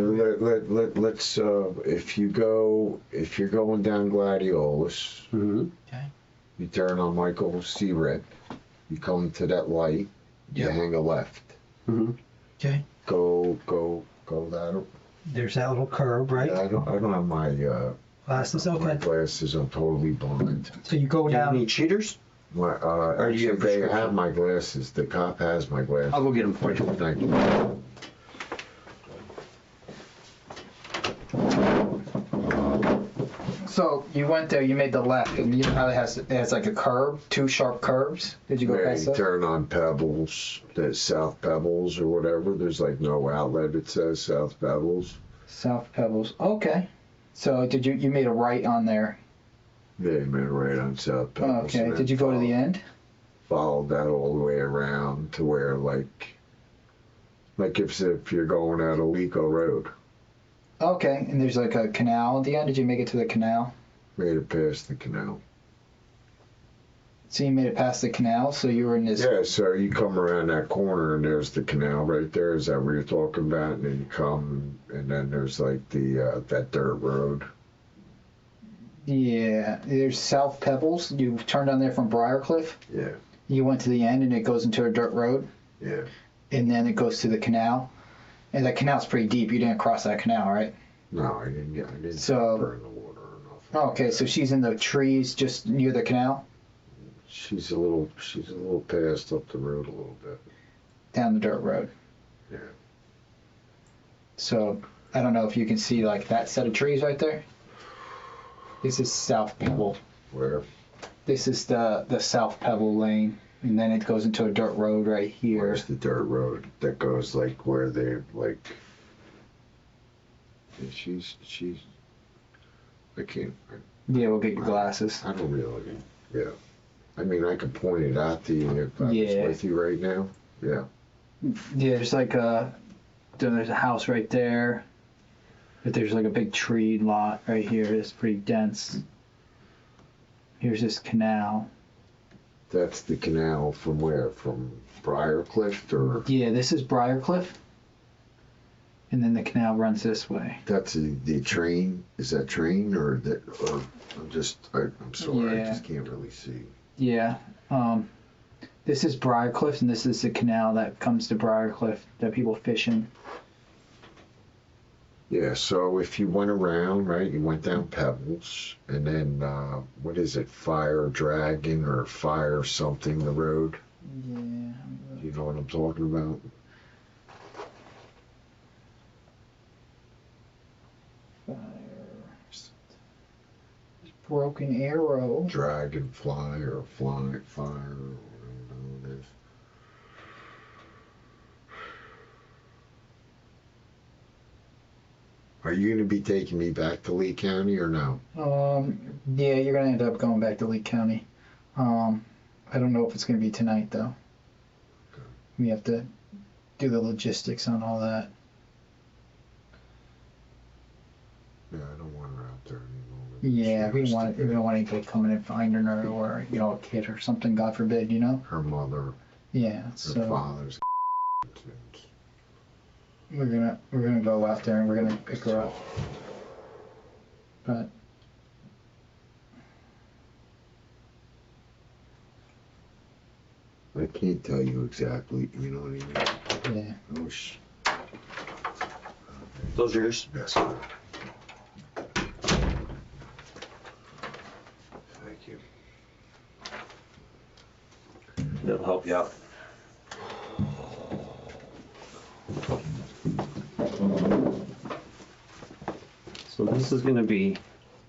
let's if you're going down Gladiolus, Mm-hmm. you turn on Michael C. Red, you come to that light, you Yeah. hang a left. Mm-hmm. Okay. Go that. There's that little curve, right? I don't have my Glasses, my okay. glasses. I'm totally blind. So you go Do you down. need cheaters? My Or do you have actually, they prescription? have my glasses. The cop has my glasses. I'll go get them for you. Thank you. So you went there, you made the left, and you know how it has like a curve, two sharp curves? Did you go Yeah, past you that? turn on Pebbles, that South Pebbles or whatever. There's like no outlet. It says South Pebbles. South Pebbles. Okay. So did you made a right on there? Yeah, you made it right on South Pebbles. Okay. and then Did you go to the end? Followed that all the way around to where like if you're going out of Lico Road. Okay. And there's like a canal at the end. Did you make it to the canal? Made it past the canal. So you made it past the canal. So you were in this. Yeah, so you come around that corner and there's the canal right there. Is that what you're talking about? And then you come and then there's like the that dirt road. Yeah. There's South Pebbles. You turned on there from Briarcliff. Yeah, You went to the end, and it goes into a dirt road, yeah. and then it goes to the canal. And that canal's pretty deep. You didn't cross that canal, right? No, I didn't So- burn the water or nothing. Okay, so she's in the trees just near the canal, She's a little past up the road a little bit. down the dirt road. Yeah. So I don't know if you can see like that set of trees right there. This is South Pebble. Where? This is the South Pebble lane, and then it goes into a dirt road right here. Where's the dirt road that goes like where they like? Yeah, she's. I can't. Yeah, we'll get your glasses. I don't really. Yeah. I mean, I could point it out to you if I Yeah. was with you right now. Yeah. Yeah, there's like there's a house right there, but there's like a big tree lot right here. It's pretty dense. Here's this canal. That's the canal from where? From Briarcliff or? Yeah, this is Briarcliff, and then the canal runs this way. That's the train. Is that train or that? Or I'm sorry. I Yeah. just can't really see. Yeah. This is Briarcliff, and this is the canal that comes to Briarcliff that people fish in. Yeah, so if you went around, right, you went down Pebbles, and then, what is it, Fire Dragon or Fire something, the road? Yeah. You know what I'm talking about? Broken Arrow. Dragonfly or Fire, or whatever it is. Are you going to be taking me back to Lee County or no? Yeah, you're gonna end up going back to Lee County. I don't know if it's gonna be tonight though. We have to do the logistics on all that. Yeah, I don't want her out there anymore. Yeah, we She don't want anybody coming and finding her, or a kid or something. God forbid, Her mother, Yeah, her so father's. we're gonna go out there and we're gonna pick her up. But I can't tell you exactly, you know what I mean? yeah, I wish. Those are yours. Yes, sir. Thank you. That'll help you out. So this is gonna be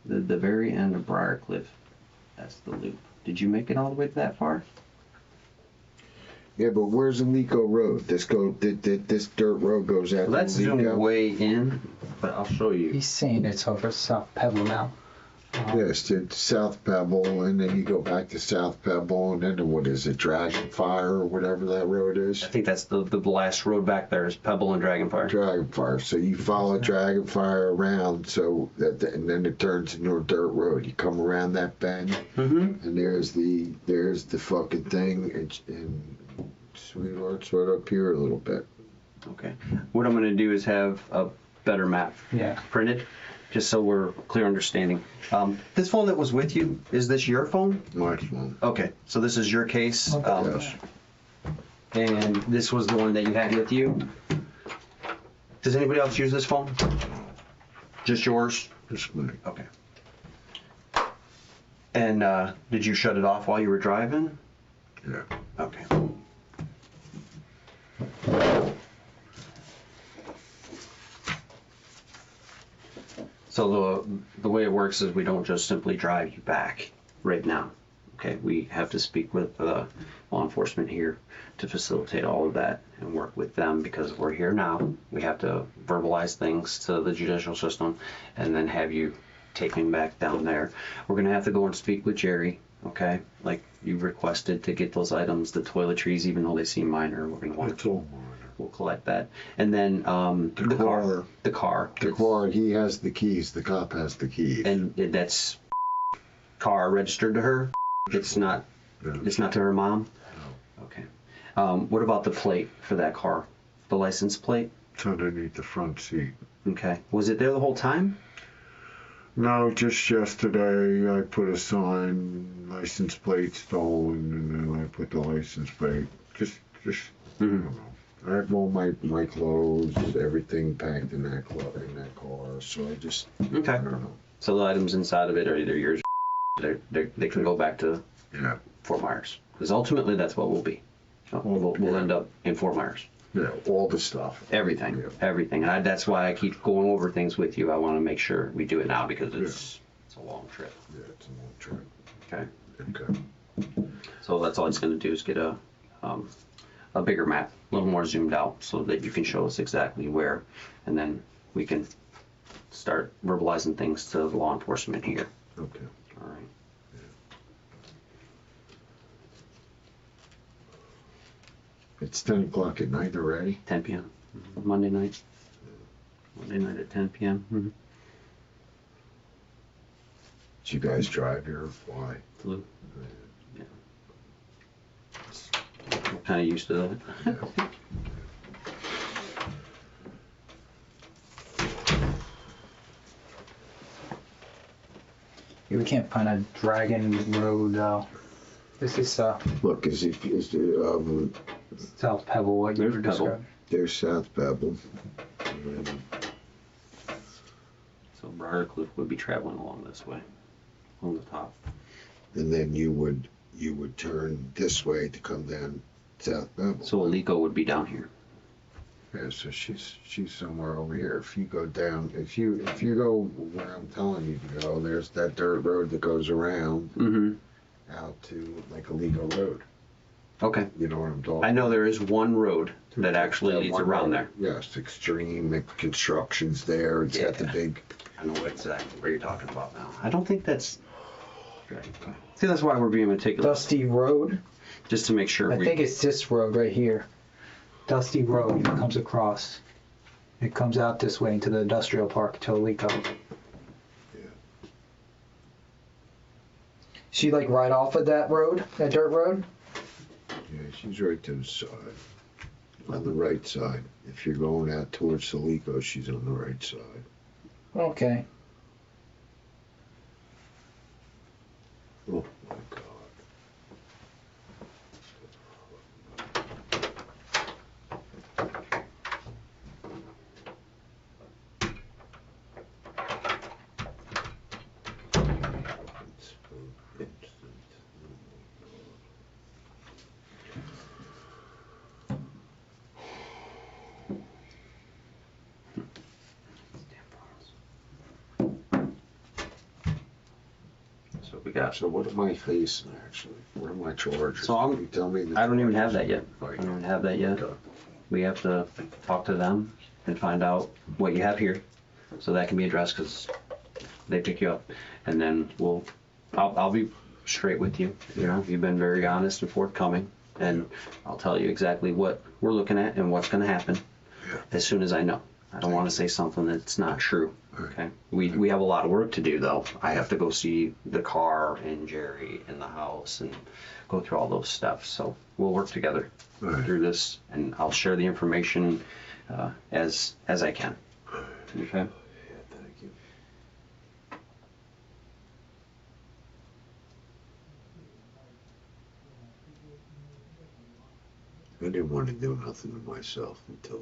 the very end of Briarcliff. That's the loop. Did you make it all the way that far? Yeah, but where's the Lico Road? This dirt road goes out Well, that's to zoomed Lico. way in, but I'll show you. he's saying it's over South Pebble now. Yes, to South Pebble, and then you go back to South Pebble, and then what is it, Dragonfire or whatever that road is? I think that's the last road back there is Pebble and Dragonfire. Dragonfire. So you follow Dragonfire around, and then it turns into a dirt road. You come around that bend, Mm-hmm. and there's the fucking thing, and Sweetheart's right up here a little bit. Okay. What I'm gonna do is have a better map Yeah. printed, just so we're clear understanding. This phone that was with you, is this your phone? My phone. Okay, so this is your case. Yes. And this was the one that you had with you. Does anybody else use this phone? Just yours? Just a minute. Okay. And did you shut it off while you were driving? Yeah. Okay. So the way it works is we don't just simply drive you back right now. Okay, we have to speak with law enforcement here to facilitate all of that and work with them because we're here now. We have to verbalize things to the judicial system and then have you taken back down there. We're gonna have to go and speak with Jerry, okay? Like you requested to get those items, the toiletries, even though they seem minor, we're gonna want It's all minor. we'll collect that. And then the car. The car, he has the keys, the cop has the keys. And that's car registered to her. It's not to her mom. Okay. What about the plate for that car? The license plate? It's underneath the front seat. Okay. Was it there the whole time? No, just yesterday I put a sign, license plate stolen, and then I put the license plate. Just I don't know. I have all my clothes, everything packed in that car, so I just, Okay. I don't know. So the items inside of it are either yours or they can go back to Yeah, Fort Myers. Because ultimately that's what we'll be. We'll end up in Fort Myers. yeah, all the stuff. Everything. Yeah. Everything. And that's why I keep going over things with you. I want to make sure we do it now because it's a long trip. Yeah, it's a long trip. Okay. Okay. So that's all it's going to do is get a bigger map, a little more zoomed out, so that you can show us exactly where, and then we can start verbalizing things to the law enforcement here. Okay. All right. It's 10 o'clock at night already. 10 p.m. Monday night. Monday night at 10 p.m. Mm-hmm. Did you guys drive here? Why? Blue. Yeah. I'm kind of used to that. We can't find a Dragon Road. This is Look, is the, South Pebble. What you There's were Pebble. describing. there's South Pebble. And then So Briarcliff would be traveling along this way, on the top. And then you would turn this way to come down South Pebble. So Alico would be down here. Yeah, so she's somewhere over here. If you go down, if you go where I'm telling you to go, there's that dirt road that goes around Mm-hmm. out to like Alico Road. Okay. You know what I'm talking? I know there is one road that actually That leads one around road. there. Yes, Extreme the construction's there. It's got the Yeah. big. I know exactly where you're talking about now. I don't think that's. See, that's why we're being meticulous, Dusty Road. just to make sure I we. think it's this road right here. Dusty Road that comes across. It comes out this way into the industrial park to Alico. Yeah. She like right off of that road, that dirt road? Yeah, she's right to the side. On the right side. If you're going out towards Alico, she's on the right side. Okay. Oh my God. So we got. So what am I facing actually? What am I charged? So I'm- Can you tell me the I don't even have charges? that yet. I don't even have that yet. We have to talk to them and find out what you have here, so that can be addressed because they pick you up, and then I'll be straight with you. You know, you've been very honest and forthcoming, and I'll tell you exactly what we're looking at and what's going to happen as soon as I know. I don't want to say something that's not true. Okay. We have a lot of work to do though. I have to go see the car and Jerry in the house and go through all those steps. So we'll work together Right. through this, and I'll share the information as I can. Okay. Yeah, thank you. I didn't want to do nothing to myself until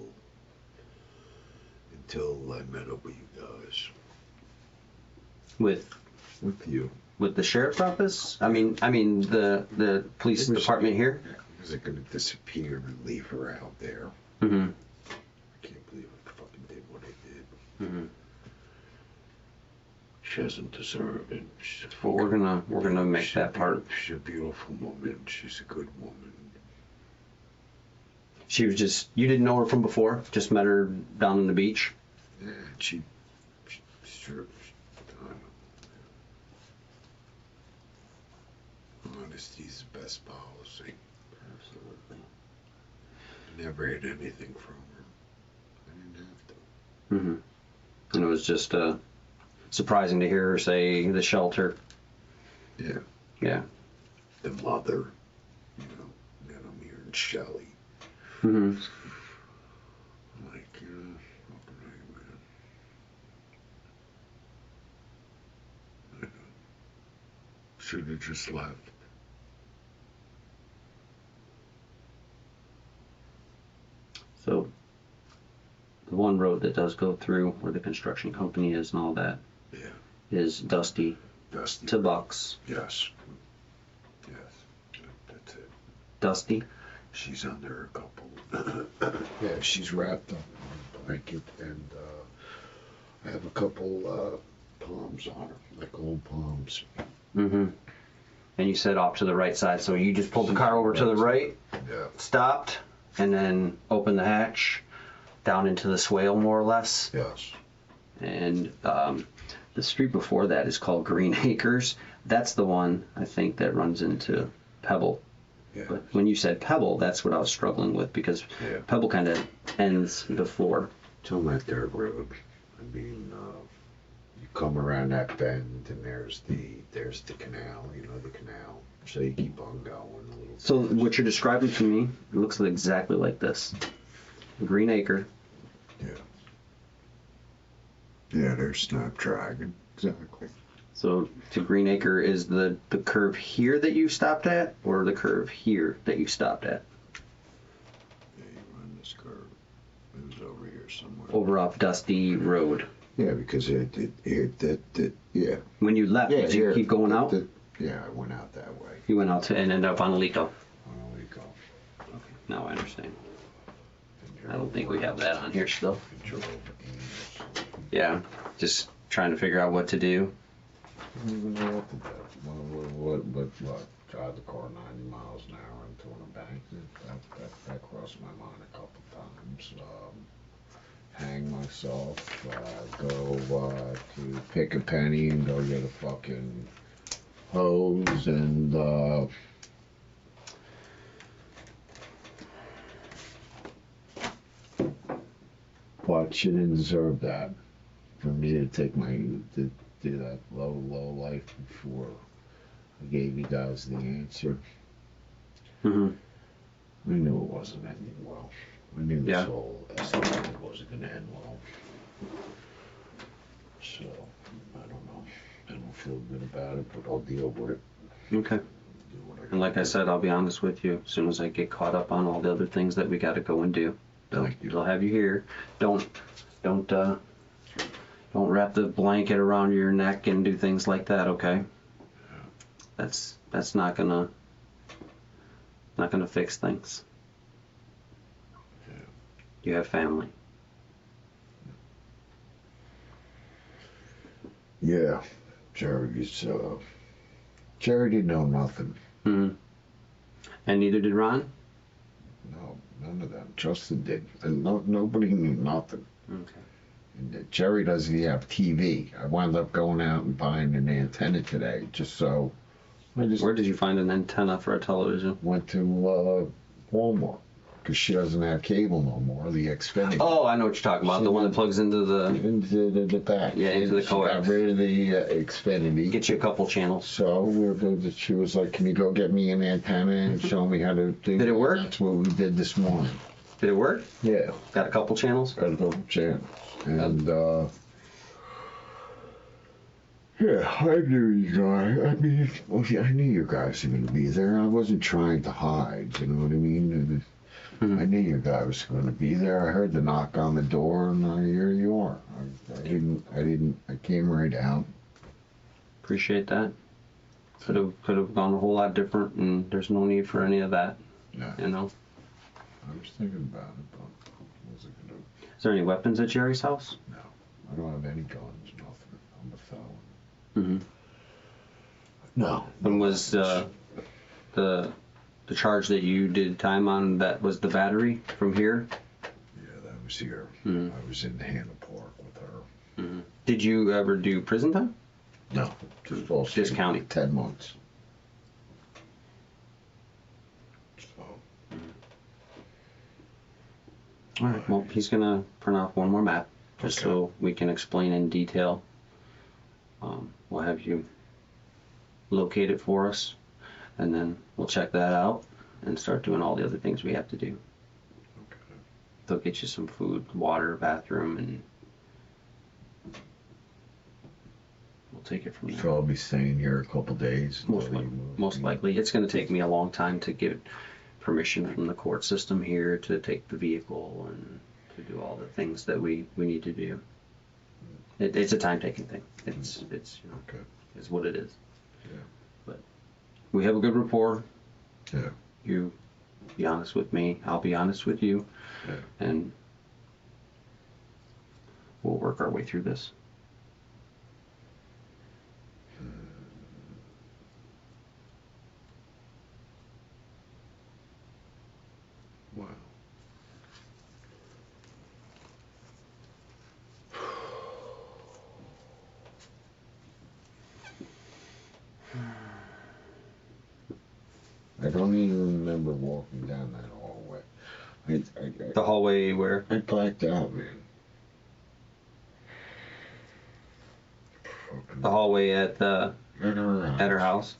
I met up with you guys. With You. the sheriff's office. I mean the police department here. Was it gonna disappear and leave her out there? Mm-hmm. I can't believe I fucking did what I did. Mm-hmm. She doesn't deserve it. But we're gonna make that part. She's a beautiful woman. She's a good woman. She was just, you didn't know her from before? Just met her down on the beach? Yeah, she sure. Honesty's the best policy. Absolutely. Never had anything from her. I didn't have to. Mm-hmm. And it was just surprising to hear her say the shelter. Yeah. Yeah. The mother, you know, then I'm hearing Shelley. Mm-hmm. I'm like, okay, man. I know. Should have just left. So the one road that does go through where the construction company is and all that Yeah. is Dusty Dusty. to Bucks. Yes. Yes. That's it. Dusty. She's under a couple. Yeah, she's wrapped up in a blanket, and I have a couple palms on her, like old palms. Mm-hmm. And you said off to the right side, so you just pulled the car over to the right, Yeah. stopped, and then opened the hatch down into the swale, more or less. Yes. And the street before that is called Green Acres. That's the one, I think, that runs into Pebble. Yeah. But when you said Pebble, that's what I was struggling with, because Yeah. Pebble kind of ends before. It's on that dirt road. I mean, you come around that bend, and there's the canal. You know the canal. So you keep on going a little. So what you're describing to me, it looks exactly like this. Green Acre. Yeah. Yeah, there's Snapdragon. Exactly. So to Green Acre is the curve here that you stopped at, or the curve here that you stopped at? Yeah, you run this curve. It was over here somewhere. Over off Dusty Road. Yeah, because yeah. When you left, did you here. keep going out? Yeah, I went out that way. You went out to and ended up on Alico. On a week off. Now I understand. I don't think we have that on here still. Yeah, just trying to figure out what to do. I don't even know what to do. What? Drive the car 90 miles an hour into an embankment. That crossed my mind a couple times. Hang myself. Go to pick a penny and go get a fucking hose and but she didn't deserve that. For me to to do that low life before I gave you guys the answer. Mm-hmm. I knew it wasn't ending well. I knew Yeah. this whole escalation wasn't going to end well. So, I don't know. I don't feel good about it, but I'll deal with it. Okay. Do what And like I gotta said, I'll be honest with you. As soon as I get caught up on all the other things that we got to go and do, Thank you. they'll have you here. Don't wrap the blanket around your neck and do things like that. Okay. That's not gonna fix things. Yeah. You have family. do. Yeah. Jerry didn't know nothing. Hmm. And neither did Ron. No, none of them. Justin did. And nobody knew nothing. Okay. And Jerry doesn't even have TV. I wound up going out and buying an antenna today, just so. I just Where did you find an antenna for a television? went to Walmart because she doesn't have cable no more. The Xfinity. Oh, I know what you're talking about. The one that plugs into the. Into the back. Yeah, into the She coax. got rid of the Xfinity. Get you a couple channels. So she was like, "Can you go get me an antenna and show me how to do?" Did it work? That's what we did this morning. Did it work? Yeah, Got a couple channels? got a couple channels, and yeah, I knew you guys. I mean, I knew you guys were gonna be there. I wasn't trying to hide. You know what I mean? And Mhm. I knew you guys was gonna be there. I heard the knock on the door, and here you are. I came right out. Appreciate that. Could have gone a whole lot different, and there's no need for any of that. Yeah. You know. I was thinking about it, but what was I Is there any weapons at Jerry's house? gonna do? I don't have any guns, nothing. I'm a felon. Mm-hmm. No. And was the charge that you did time on, that was the battery from here? Yeah, that was here. Mhm. I was in Hannah Park with her. Mm-hmm. Did you ever do prison time? No, just all Just county. 10 months. So, All right. Well, he's gonna print off one more map just Okay. so we can explain in detail. We'll have you locate it for us, and then we'll check that out and start doing all the other things we have to do. okay. They'll get you some food, water, bathroom, and we'll take it from there. So I'll be staying here a couple days. Most, until li- you move most me. likely. It's going to take me a long time to get permission from the court system here to take the vehicle and to do all the things that we need to do. It's a time-taking thing. It's you know, Okay. it's what it is. Yeah. But we have a good rapport. Yeah. You be honest with me. I'll be honest with you. Yeah. And we'll work our way through this. Wow. I don't even remember walking down that hallway. The hallway where? I blacked out, man. The hallway at At her house. her house.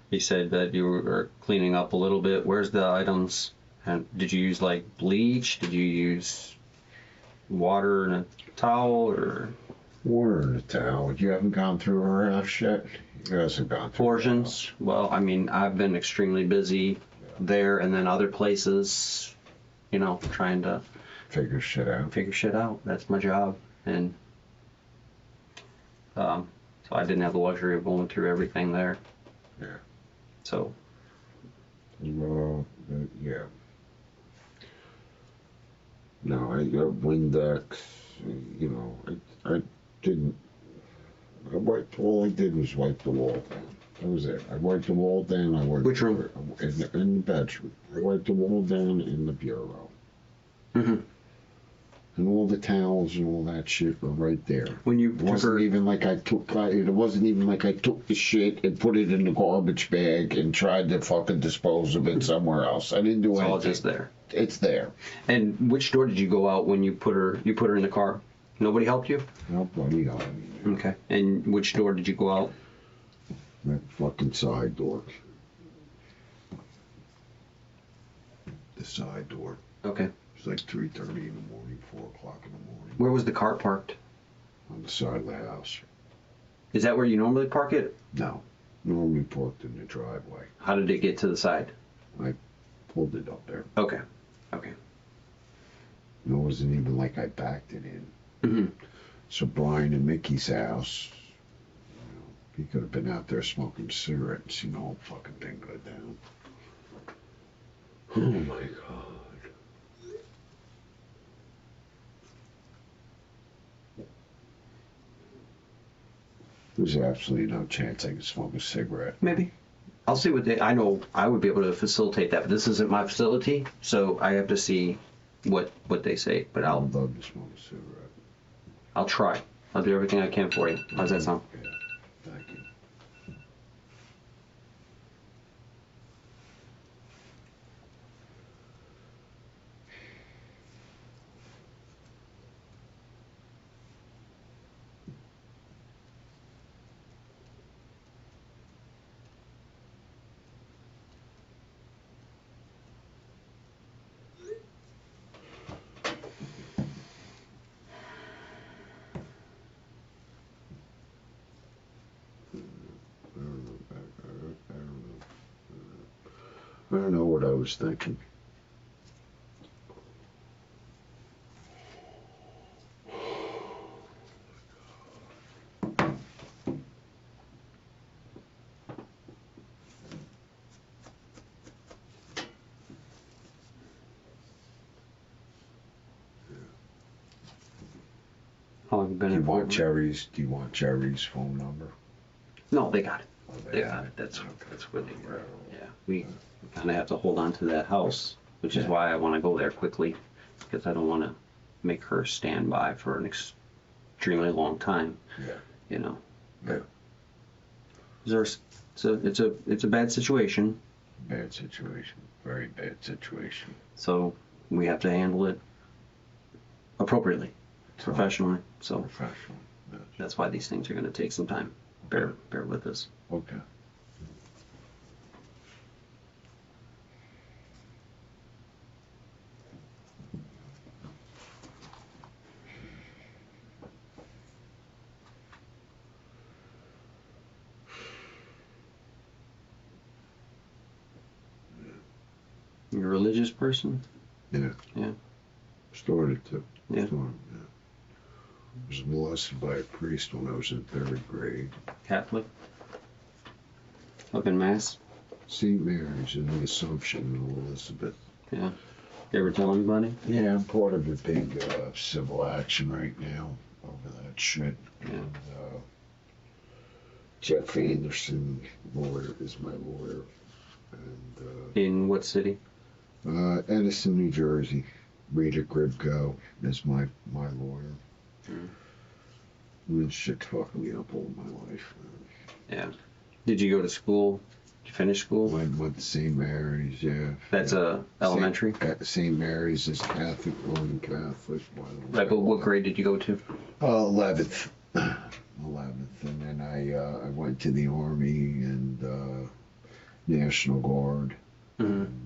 You said that you were cleaning up a little bit. Where's the items? And did you use like bleach? Did you use water and a towel or Water in the towel. You haven't gone through her house yet? You guys have gone through her portions? Well, I mean, I've been extremely busy there and then other places, you know, trying to house. Figure shit out. figure shit out. That's my job. And so I didn't have the luxury of going through everything there. Yeah. So Well, yeah. No, I got Windex. You know, I didn't. All I did was wipe the wall down. That was it. I wiped the wall down. I wiped Which room? In the bedroom. I wiped the wall down in the bureau. Mhm. And all the towels and all that shit were right there. when you It wasn't even like I took. It wasn't even like I took the shit and put it in the garbage bag and tried to fucking dispose of it somewhere else. I didn't do it's anything. all just there. It's there. And which door did you go out when you put her in the car? Nobody helped you? Nobody got me. Okay. And which door did you go out? That fucking side door. The side door. Okay. It's like 3:30 in the morning, 4 o'clock in the morning. Where was the car parked? On the side of the house. Is that where you normally park it? No. Normally parked in the driveway. How did it get to the side? Pulled it up there. Okay. Okay. It wasn't even like I backed it in. hmm So Brian and Mickey's house, you know, he could have been out there smoking cigarettes and seen the whole fucking thing go down. Oh my God. There's absolutely no chance I could smoke a cigarette. Maybe. I'll see what I know I would be able to facilitate that, but this isn't my facility, so I have to see what they say. But I'd love to smoke a cigarette. I'll try. I'll do everything I can for you. How's that sound? Yeah, thank you. I don't know what I was thinking. How long have you been Do you involved? want Jerry's phone number? No, they got it. Oh, They got it. That's where they were. Yeah, we kind of have to hold on to that house, which is why I want to go there quickly, because I don't want to make her stand by for an extremely long time. Yeah. You know. Yeah. It's a bad situation, Bad situation. Very bad situation. so we have to handle it appropriately, professionally. So Professional. Yes. that's why these things are going to take some time. Bear with us. Okay. You're a religious person? Yeah. Yeah. Started to. Yeah. Was molested by a priest when I was in 3rd grade. Catholic? Up in Mass? St. Mary's in the Assumption in Elizabeth. Yeah. You ever tell anybody? Yeah, I'm part of a big civil action right now over that shit. Yeah. And, Jeff Anderson, lawyer, is my lawyer. And In what city? Edison, New Jersey. Rita Gribko is my lawyer. This shit fucking me up all my life. Yeah. Did you go to school? Did you finish school? Went to St. Mary's, yeah. That's elementary? St. Mary's is Catholic, Roman Catholic. Right, but what grade did you go to? 11th. 11th. And then I went to the Army and National Guard. Mm-hmm. And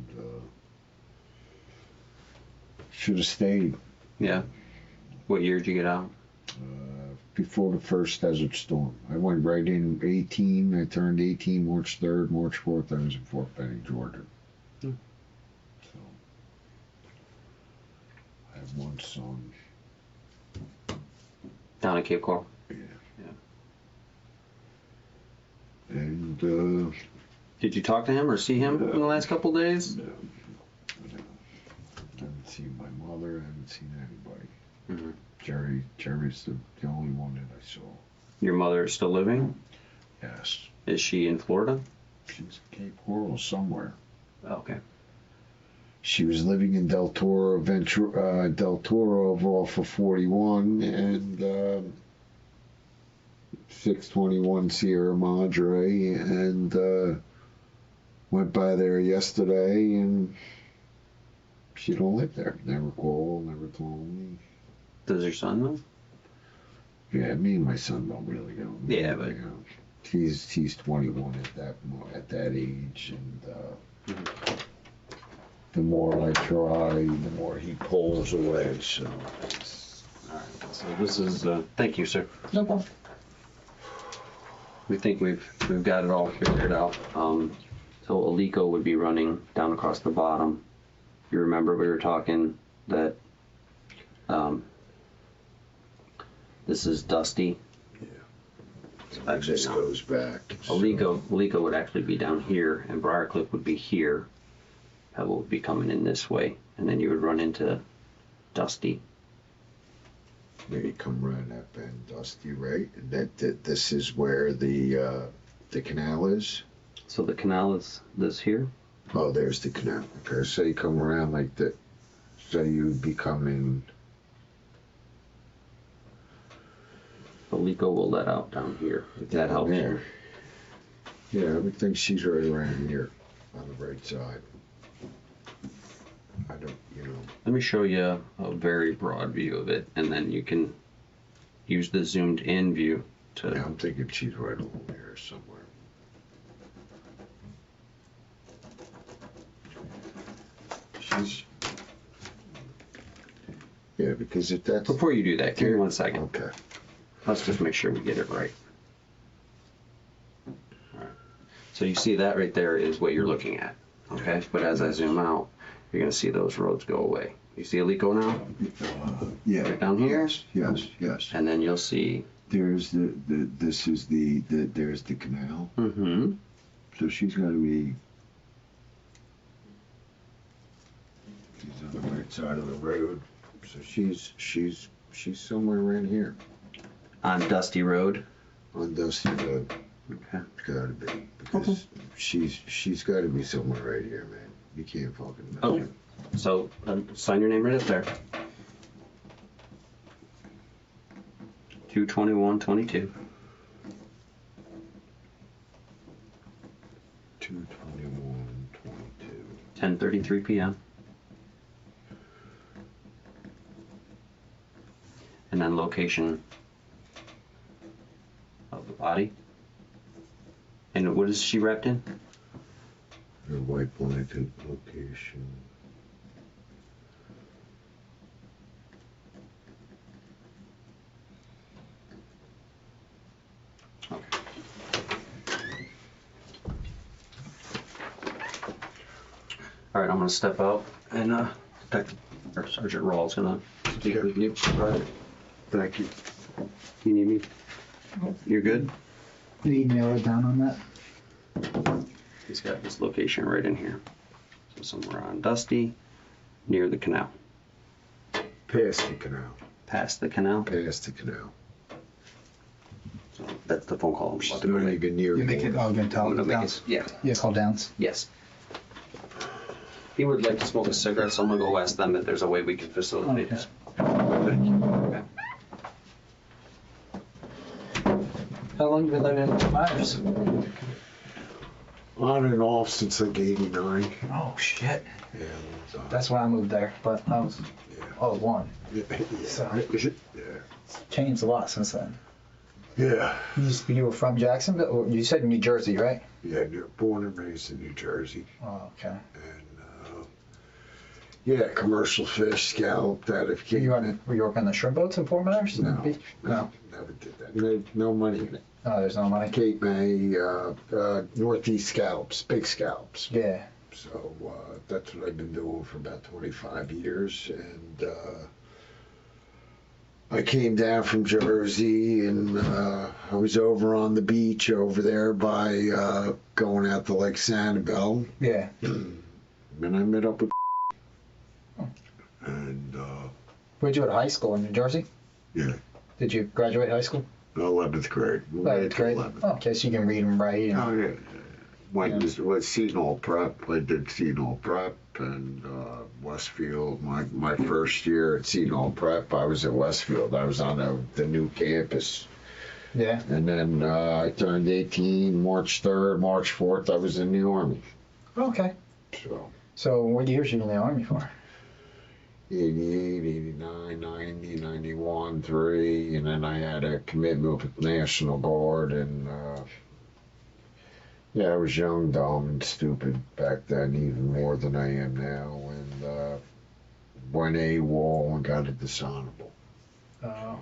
should have stayed. Yeah. What year did you get out? Before the first Desert Storm. I went right in 18. I turned 18 March 3rd, March 4th. I was in Fort Benning, Georgia. Hmm. So, I have one son. Down at Cape Coral? Yeah. Yeah. And, Did you talk to him or see him in the last couple days? no. I haven't seen my mother. I haven't seen anybody. Mm-hmm. Jerry's the only one that I saw. Your mother is still living? Yes. Is she in Florida? She's Cape Coral somewhere. Okay. She was living in Del Toro off of 41 and 621 Sierra Madre, and went by there yesterday, and she don't live there. Never called, never told me. Does your son know? Yeah, me and my son don't really know. Yeah, but- You know, he's 21 at that age, and the more I try, the more he pulls away. So Alright, so this is, thank you, sir. No problem. We think we've got it all figured out. So Alico would be running down across the bottom. You remember we were talking that, this is Dusty. this goes back. Alico would actually be down here, and Briarcliff would be here. Pebble would be coming in this way, and then you would run into Dusty. There you come around that bend, Dusty, right? And that this is where the canal is. So the canal is this here. Oh, there's the canal. Okay, so you come around like that. So you'd be coming. Alico will let out down here, if that helps you. Yeah, I would think she's right around here on the right side. I don't, Let me show you a very broad view of it, and then you can use the zoomed in view to. yeah, I'm thinking she's right along here somewhere. Yeah, because if that's. Before you do that, give me 1 second. Okay. Let's just make sure we get it right. Alright. So you see that right there is what you're looking at. Okay, but as I zoom out, you're gonna see those roads go away. You see Alico now? Yeah. Right down here? Yes. And then you'll see. There's this is there's the canal. Mm-hmm. So she's got to be. She's on the right side of the road. So she's somewhere around here. On Dusty Road. On Dusty Road. Okay. It's gotta be, because she's gotta be somewhere right here, man. You can't fucking miss Oh. her. So sign your name right up there. 2/21/22. 2/21/22. 10:33 p.m. And then location of the body. And what is she wrapped in? Her white blanket location. All right, I'm gonna step out and Sergeant Rawls gonna speak with you. All right. Thank you. You need me? You're good? Did you nail it down on that? He's got his location right in here. So somewhere on Dusty, near the canal. Past the canal. Past the canal. Past the canal. So that's the phone call I'm She's about to go not make. even near You make it. the Oh, you're gonna tell I'm him gonna make downs. it. Yeah. Yeah, call downs. Yes. He would like to smoke a cigarette, so I'm gonna go ask them if there's a way we can facilitate Okay. this. Okay. How long you been living in Myers? On and off since like 89. Oh shit. Yeah. That's why I moved there, but I was all one. Yeah. So- Yeah. Changed a lot since then. Yeah. You were from Jacksonville? Or you said New Jersey, right? Yeah. Born and raised in New Jersey. Oh, okay. And yeah, commercial fish, scallop, that if Were came. you working on the shrimp boats in Fort Myers? No, Beach? No. Never did that. No money in it. Oh, there's no money. Cape May, Northeast scallops, big scallops. Yeah. So that's what I've been doing for about 25 years. And I came down from Jersey and I was over on the beach over there by going out to Lake Sanibel. Yeah. And I met up with and Where'd you go to high school in New Jersey? yeah, Did you graduate high school? 11th grade. 11th grade. 11th. Oh, okay, so you can read and write. And, Oh, yeah. Was Seton Prep. I did Seton Prep and Westfield. My first year at Seton Prep, I was at Westfield. I was on the new campus. yeah. And then I turned 18, March 3rd, March 4th, I was in the Army. Okay. So what years you in the Army for? 88, 89, 90, 91, 3, and then I had a commitment with National Guard, and yeah, I was young, dumb, and stupid back then, even more than I am now, and went AWOL and got a dishonorable. Yeah,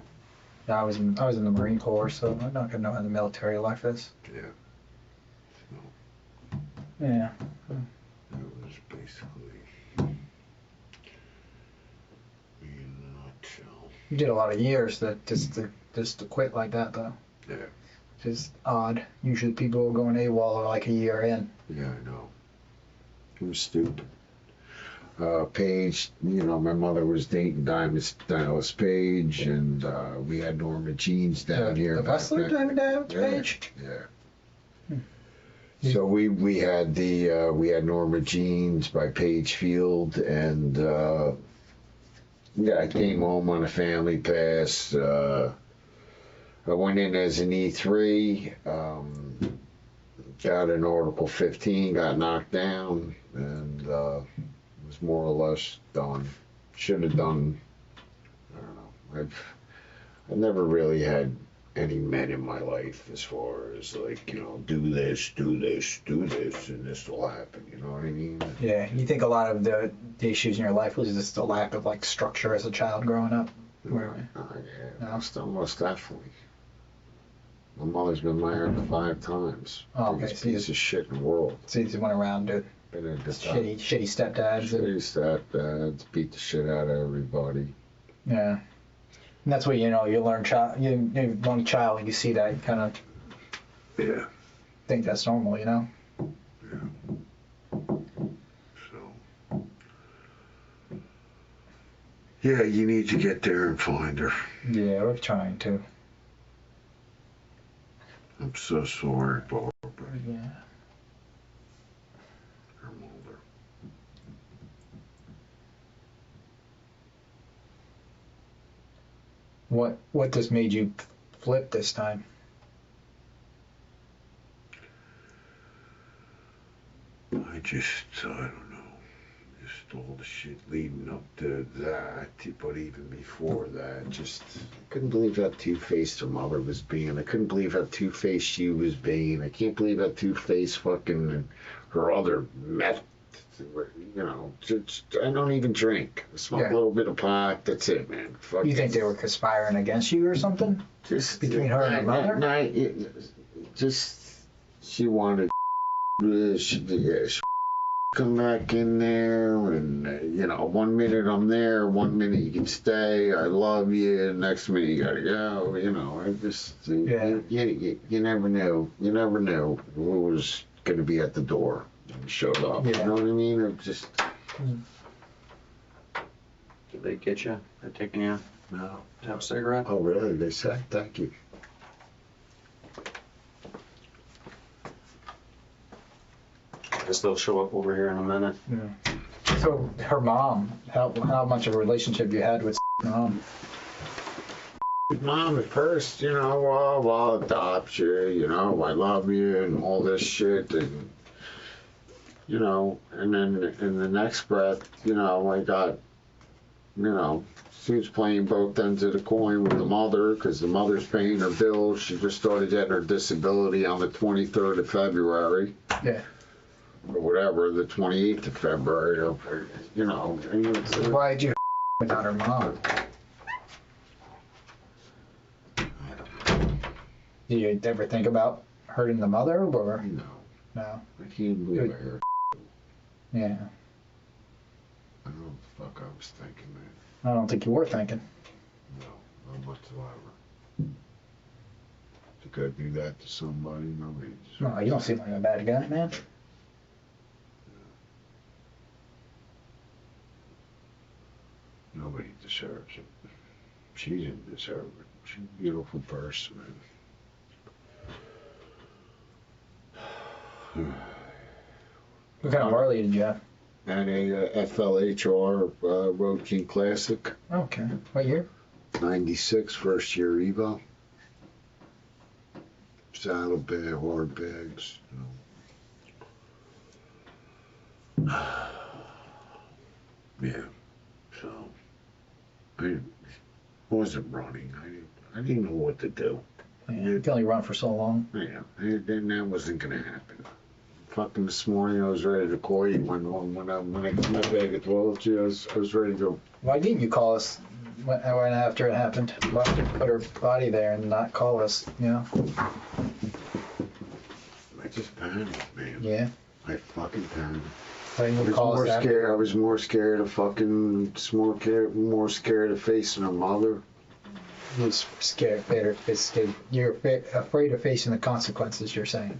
I was in the Marine Corps, so I'm not gonna know how the military life is. Yeah, Yeah. that was basically me in a nutshell. You did a lot of years that just to quit like that though. Yeah. Just odd. Usually people go in AWOL are like a year in. Yeah, I know. It was stupid. Paige, my mother was dating Dallas Page, and we had Norma Jeans down here. The back wrestler then. Diamond Yeah, Page? yeah. So we had Norma Jeans by Page Field, and yeah, I came home on a family pass. I went in as an E3, got an Article 15, got knocked down, and was more or less done. Should have done. I don't know. I've never really had any men in my life as far as like, do this, do this, do this, and this will happen. You know what I mean? Yeah. You think a lot of the issues in your life was just a lack of like structure as a child growing up? Where, Yeah, most definitely. My mother's been married 5 times. Oh, okay, Biggest so you- piece of shit in the world. so you just went around to Been a shitty stepdads. Shitty stepdads, beat the shit out of everybody. Yeah. And that's what you learn you learn child and you see that, you kind of Yeah. think that's normal, So. Yeah, you need to get there and find her. Yeah, we're trying to. I'm so sorry, Barbara. Yeah. Your mother. What just made you flip this time? I don't know. Just all the shit leading up to that, but even before that, just I couldn't believe how two-faced her mother was being. I couldn't believe how two-faced she was being. I can't believe how two-faced fucking her other meth. You know, just, I don't even drink. I smoke Yeah. a little bit of pot. That's it, man. Fuck You think they were conspiring against you or something? just between her and her mother? Just she wanted. She come back in there, and you know, 1 minute I'm there, 1 minute you can stay. I love you. Next minute you gotta go. You know, I just you never know. You never know who was gonna be at the door and showed up. Yeah. You know what I mean? It just Did they get you? They're taking you no. to have a cigarette? Oh really? They said thank you. I guess they'll show up over here in a minute. So her mom, how much of a relationship you had with mom? Mom at first, you know, well, I'll adopt you, you know, I love you and all this shit, and you know, and then in the next breath, you know, I got, you know, she was playing both ends of the coin with the mother because the mother's paying her bills. She just started getting her disability on the 23rd of February. Yeah. Or whatever, the 28th of February, or you know. Why'd you without her mom? Do you ever think about hurting the mother or No, no? I can't believe I heard. Yeah. I don't know what the fuck I was thinking, man. I don't think you were thinking. No, not whatsoever. Think I'd do that to somebody? Nobody. No, you don't seem like a bad guy, man. Nobody deserves it. She didn't deserve it. She's a beautiful person, man. What kind of Harley did you have? And a FLHR Road King Classic, Okay. What year? 96, first year Evo. Saddlebag, hard bags. You know. Yeah. So I wasn't running. I didn't know what to do. Yeah, you can only run for so long. Yeah, then that wasn't gonna happen. Fucking this morning, I was ready to call you when I got my bag of toiletries. I was ready to go. Why didn't you call us when after it happened? Why did you put her body there and not call us? You know? I just panicked, man. Yeah. I fucking panicked. Why didn't I you was call more us after? scared. I was more scared of fucking more scared of facing her mother. You was scared. You're afraid of facing the consequences. You're saying.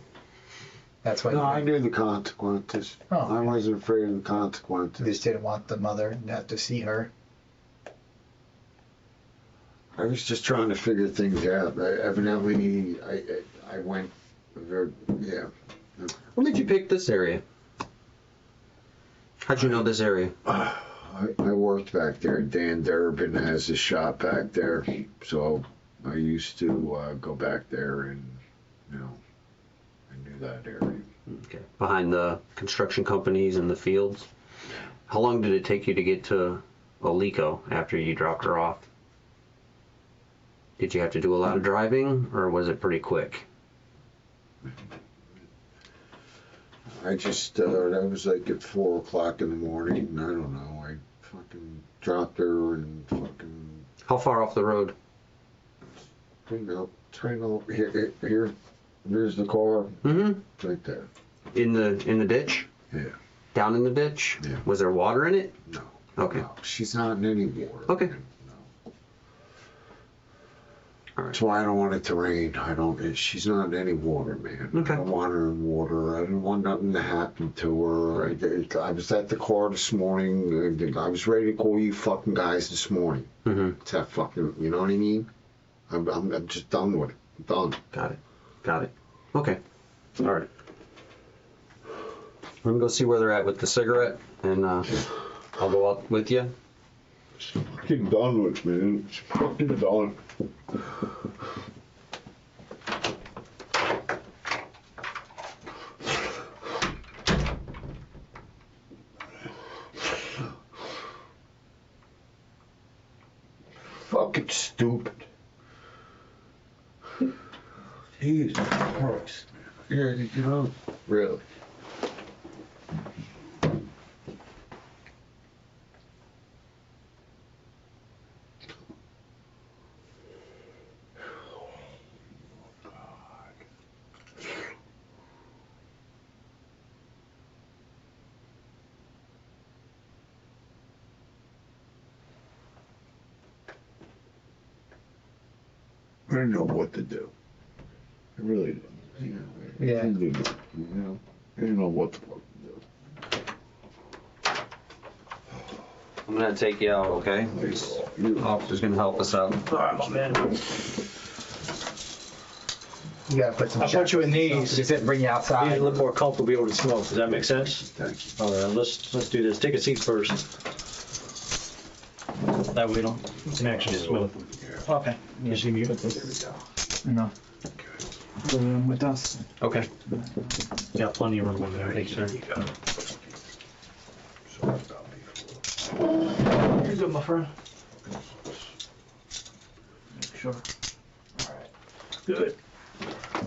That's why. No, I knew the consequences. Oh, I okay. wasn't afraid of the You consequences. just didn't want the mother to have to see her. I was just trying to figure things out. Evidently, I went. Yeah. What made you pick this area? How'd you know this area? I worked back there. Dan Durbin has a shop back there, so I used to go back there, and you know, I knew that area. Okay. Behind the construction companies and the fields. How long did it take you to get to Alico after you dropped her off? Did you have to do a lot of driving, or was it pretty quick? I just that was like at 4 o'clock in the morning. I don't know. I fucking dropped her and fucking. How far off the road? You know, it's right over here. Here's the car. Mm-hmm. It's right there. In the ditch? Yeah. Down in the ditch? Yeah. Was there water in it? No. Okay. No, she's not in any water. Okay. Man. No. All right. That's why I don't want it to rain. She's not in any water, man. Okay. I don't want her in water. I didn't want nothing to happen to her. I was at the car this morning. I was ready to call you fucking guys this morning. Mm-hmm. It's that fucking, you know what I mean? I'm just done with it. I'm done. Got it. Got it. Okay. All right. Let me go see where they're at with the cigarette, and I'll go up with you. It's fucking done with, man. It's fucking done. Fucking stupid. Jesus Christ. Yeah, you know, really. I didn't know what to do. I really didn't. Yeah. I didn't know, you know? I didn't know what the fuck to do. I'm gonna take you out, okay? Officer's gonna help us out. Alright, my man. You gotta put some. I'll put you in these. Just bring you Be a outside. little more comfortable, be able to smoke. Does that make sense? Thank you. Alright, let's do this. Take a seat first. That way we don't, we can actually smoke. Okay. Just leave you. No. The room with us. Okay. Got plenty of room in there. Thanks, sir. Sorry about before. You're good, my friend. Sure. Good.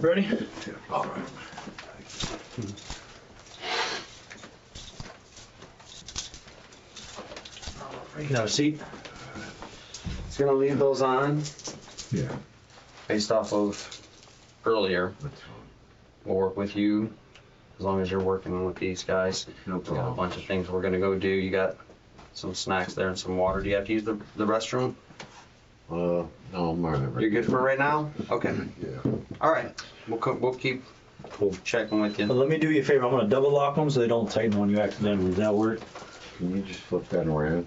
Ready? All right. You can have a seat. Just gonna leave those on Yeah, based off of earlier. that's fine. We'll work with you as long as you're working with these guys. No We got a problem. bunch of things we're gonna go do. You got some snacks there and some water. Do you have to use the restroom? No, I'm all right. You're good for right now? Okay. Yeah. All right. We'll keep checking with you. But let me do you a favor. I'm gonna double lock them so they don't tighten on you accidentally. Does that work? Can you just flip that around?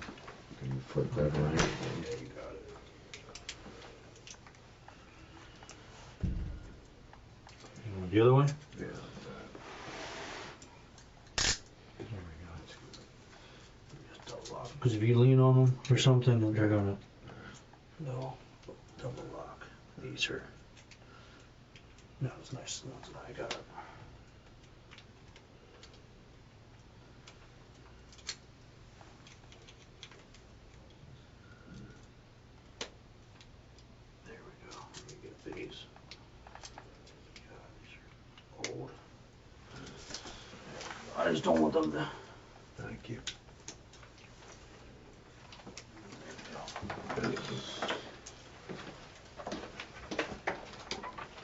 Can you flip that around? Yeah, you got it. You want the other way? Yeah. Because if you lean on them or something, then they're gonna. No, double lock. These are. No, it's nice. I got it. There we go. Let me get these. God, these are old. I just don't want them to. Thank you.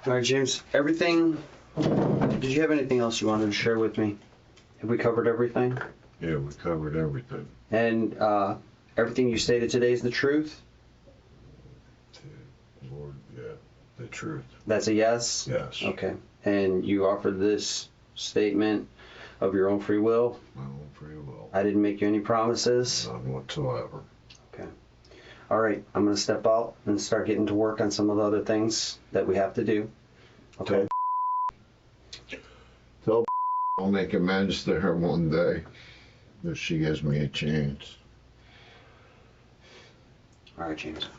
All right, James. Everything. Did you have anything else you wanted to share with me? Have we covered everything? Yeah, we covered everything. And everything you stated today is the truth? Lord, yeah, the truth. That's a yes? Yes. Okay. And you offered this statement of your own free will? My own free will. I didn't make you any promises? None whatsoever. Okay. All right. I'm going to step out and start getting to work on some of the other things that we have to do. Okay. I'll make amends to her one day if she gives me a chance. All right, James.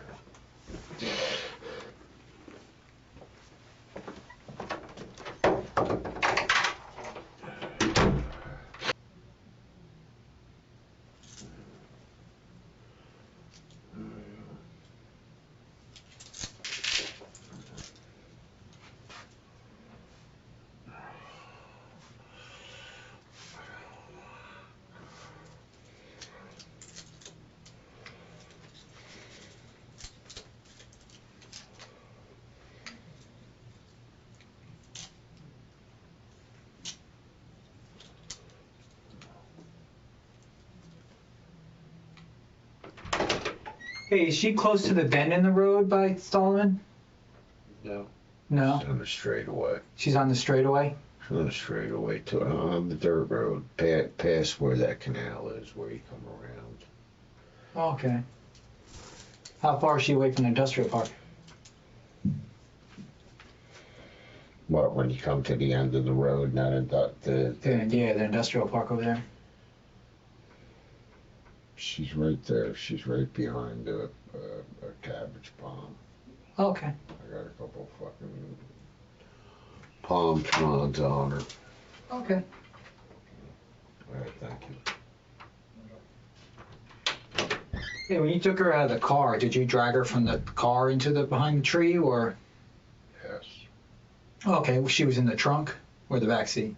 Hey, is she close to the bend in the road by Stallman? No. No, On the straightaway. she's on the straightaway. On the straightaway to on the dirt road, past where that canal is, where you come around. Okay. How far is she away from the industrial park? What, when you come to the end of the road, not Yeah, the industrial park over there. she's right there. She's right behind a cabbage palm. Okay. I got a couple fucking palm fronds on her. Okay. All right, thank you. Hey, when you took her out of the car, did you drag her from the car into the behind the tree, or? Yes, Okay, well, she was in the trunk or the back seat.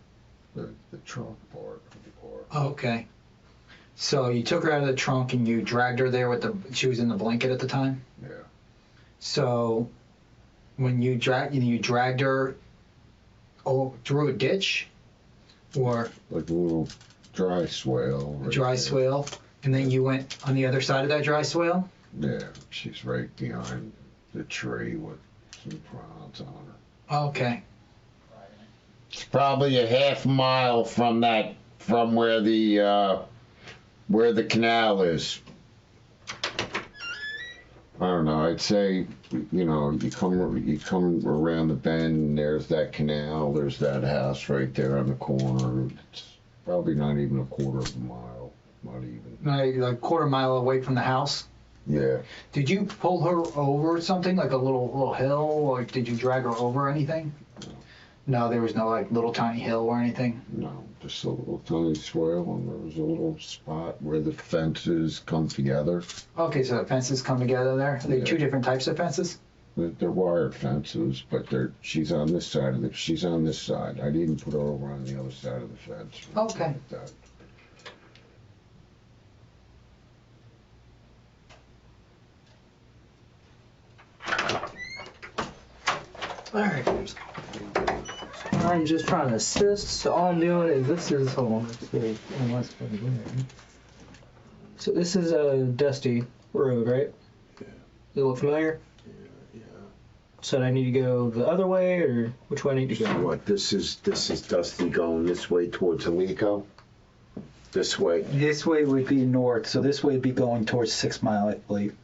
the trunk part of the car. Okay. So you took her out of the trunk and you dragged her there with she was in the blanket at the time? Yeah. So when you dragged her through a ditch or Like a little dry swale. a right dry there. swale, and then you went on the other side of that dry swale? Yeah, she's right behind the tree with some fronds on her. Okay. It's probably a half mile from where the canal is. I don't know. I'd say, you know, you come around the bend, and there's that canal. There's that house right there on the corner. It's probably not even a quarter of a mile. Not even. Like a quarter mile away from the house? Yeah. Did you pull her over something, like a little hill, or did you drag her over anything? No, there was no like little tiny hill or anything? No, just a little tiny swale, and there was a little spot where the fences come together. Okay, so the fences come together there? Are they Yeah. two different types of fences? They're wired fences, but she's on this side of she's on this side. I didn't put her over on the other side of the fence. or anything Okay. like that. Alright. I'm just trying to assist, so all I'm doing is hold on, let's see. So this is a dusty road, right? Yeah. Does it look familiar? Yeah. So I need to go the other way, or which way I need to So go? what? This is Dusty going this way towards Alico. This way. This way would be north, so this way would be going towards 6 Mile, I believe.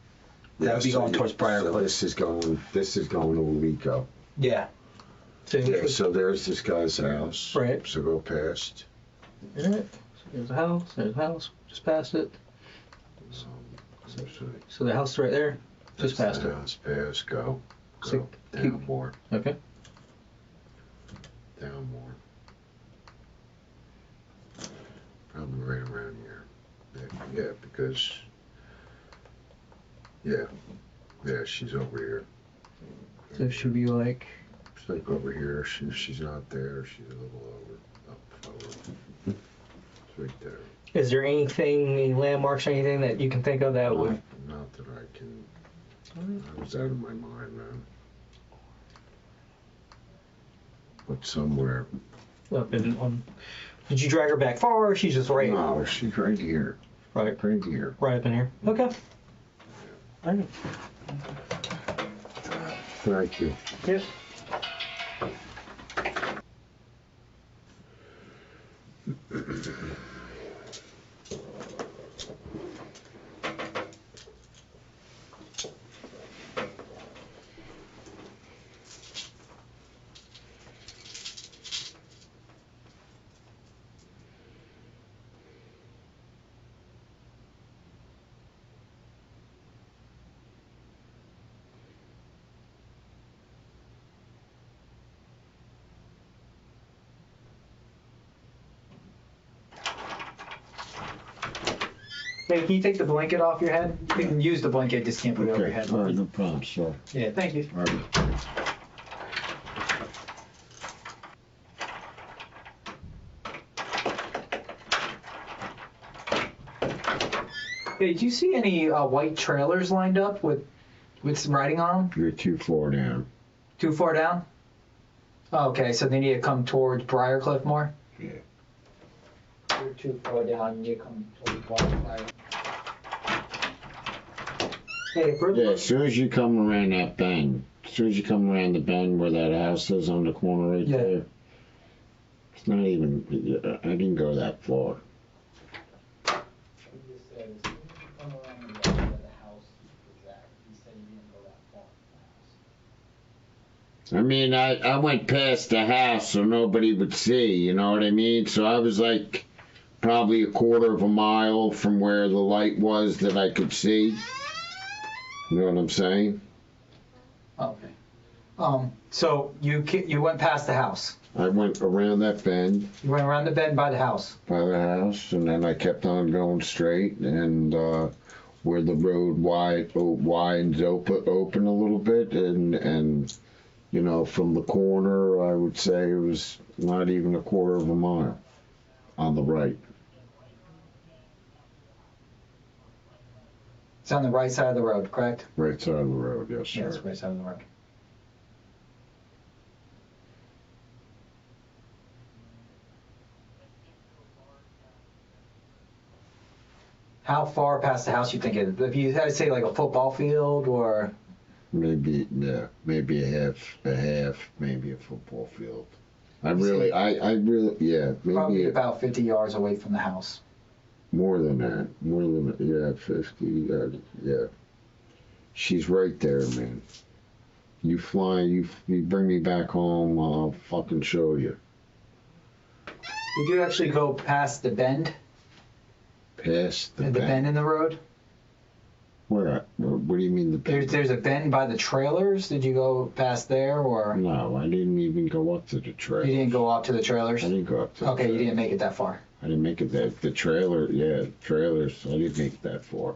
That would be going towards Briarcliff. So this is going to Alico. Yeah. So, Yeah. So there's this guy's house. Right. So go past. Alright. So there's a house, just past it. So the house is right there, just past it. House past. Go. So Go. keep- Down more. Okay. Down more. Probably right around here. Yeah, because. Yeah, she's over here. So it should be like, It's like over here. She's not there. She's a little up forward. It's right there. is there anything, any landmarks or anything that you can think of that would? Not that I can. I was out of my mind, man. But somewhere. Up in, did you drag her back far, or she's just right, No, she's right here. right, Right here. right up in here? Okay. Alright. Thank you. Yep. Hey, can you take the blanket off your head? You can use the blanket, just can't put it over your head. All right, no problem, sir. Yeah, thank you. All right. Hey, did you see any white trailers lined up with some writing on them? You're too far down. Too far down? Okay, so they need to come towards Briarcliff more? Yeah. You're too far down, you come towards Briarcliff. Hey, if we're Yeah, as soon as you come around that bend, as soon as you come around the bend where that house is on the corner right Yeah. there, it's not even, I didn't go that far. He just said, as soon as you come around the bend where the house is at, he said you didn't go that far from I mean, I went past the house so nobody would see, you know what I mean? So I was like probably a quarter of a mile from where the light was that I could see. You know what I'm saying? Okay. So you went past the house. I went around that bend You went around the bend by the house. by the house, and then I kept on going straight, and where the road widens open a little bit, and you know, from the corner, I would say it was not even a quarter of a mile on the right. It's on the right side of the road, correct? Right side of the road, yes, sir. Yes, right side of the road. How far past the house you think it is? If you had to say like a football field or Maybe, yeah, maybe a half, maybe a football field. I You see- really, yeah, probably maybe about 50 yards away from the house. more than that. Yeah, 50, yeah. She's right there, man. You fly, you bring me back home, I'll fucking show you. Did you actually go past the bend? Past the The bend. bend in the road? Where at? What do you mean the bend? There's a bend by the trailers. Did you go past there or No, I didn't even go up to the trailer. you didn't go up to the trailers? I didn't go up to the Okay, you trailer. didn't make it that far. I didn't make it that. The trailer, yeah, trailers, I didn't make it that far.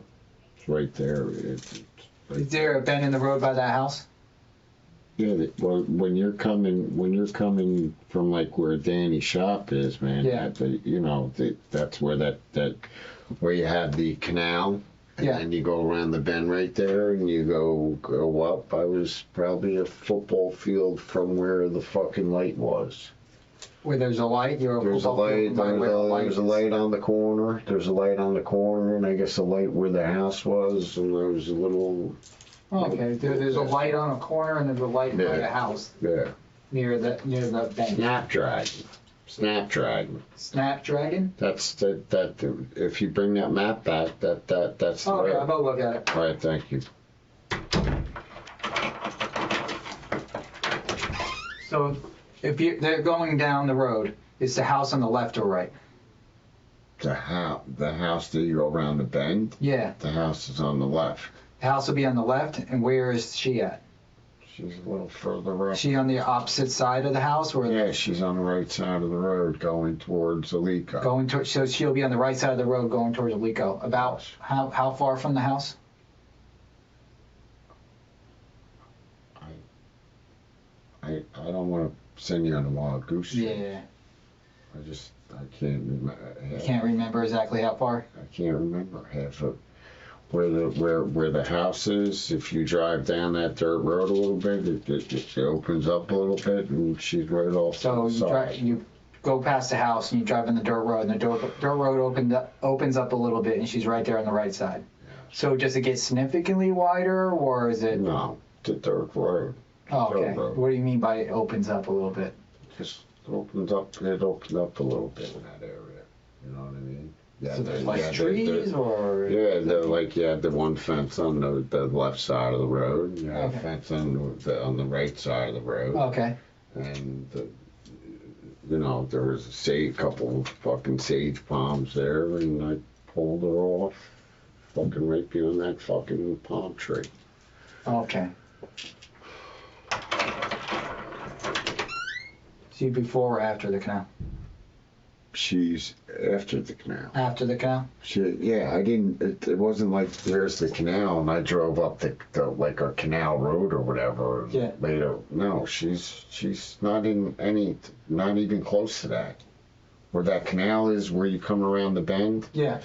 It's right there. It's right Is there a bend in the road by that house? Yeah, well, when you're coming from like where Danny's shop is, man. Yeah. That's where that where you have the canal, and Yeah. then you go around the bend right there, and you go up. I was probably a football field from where the fucking light was. Where there's a light? You're There's a light. There's a light on the corner. There's a light on the corner, and I guess a light where the house was, and there was a little. Okay, there's a light on a corner and there's a light by Yeah. the house Yeah. near the bend. Snapdragon. Snapdragon? That's that. If you bring that map back, that's the Okay, road. I'll go look at it. All right, thank you. So they're going down the road, is the house on the left or right? The house that you go around the bend. Yeah, The house is on the left. the house will be on the left, and where is she at? She's a little further up. Is she on the opposite side of the house or Yeah, she's on the right side of the road, going towards Alico. going to? So she'll be on the right side of the road going towards Alico. About how far from the house? I don't want to send you on a wild goose chase. Yeah, I can't remember. you can't remember exactly how far. I can't remember half of where the house is. If you drive down that dirt road a little bit, it opens up a little bit, and she's right off So to the side. you go past the house and you drive in the dirt road, and the dirt road opens up a little bit, and she's right there on the right side. So does it get significantly wider, or is it? No, the dirt road. Oh, okay. dirt road. What do you mean by it opens up a little bit? Just opens up. It opens up a little bit in that area. You know what I mean? Yeah, So there's like yeah, trees, or? Yeah, they're like you have the one fence on the left side of the road. You have Okay. a fence on the right side of the road. Okay. And there was a couple of fucking sage palms there, and I pulled her off, fucking right behind that fucking palm tree. Okay. See before or after the canal? She's after the canal. After the canal? I didn't. It wasn't like there's the canal, and I drove up the like a canal road or whatever. Yeah. Later, no, she's not not even close to that. Where that canal is, where you come around the bend. Yeah.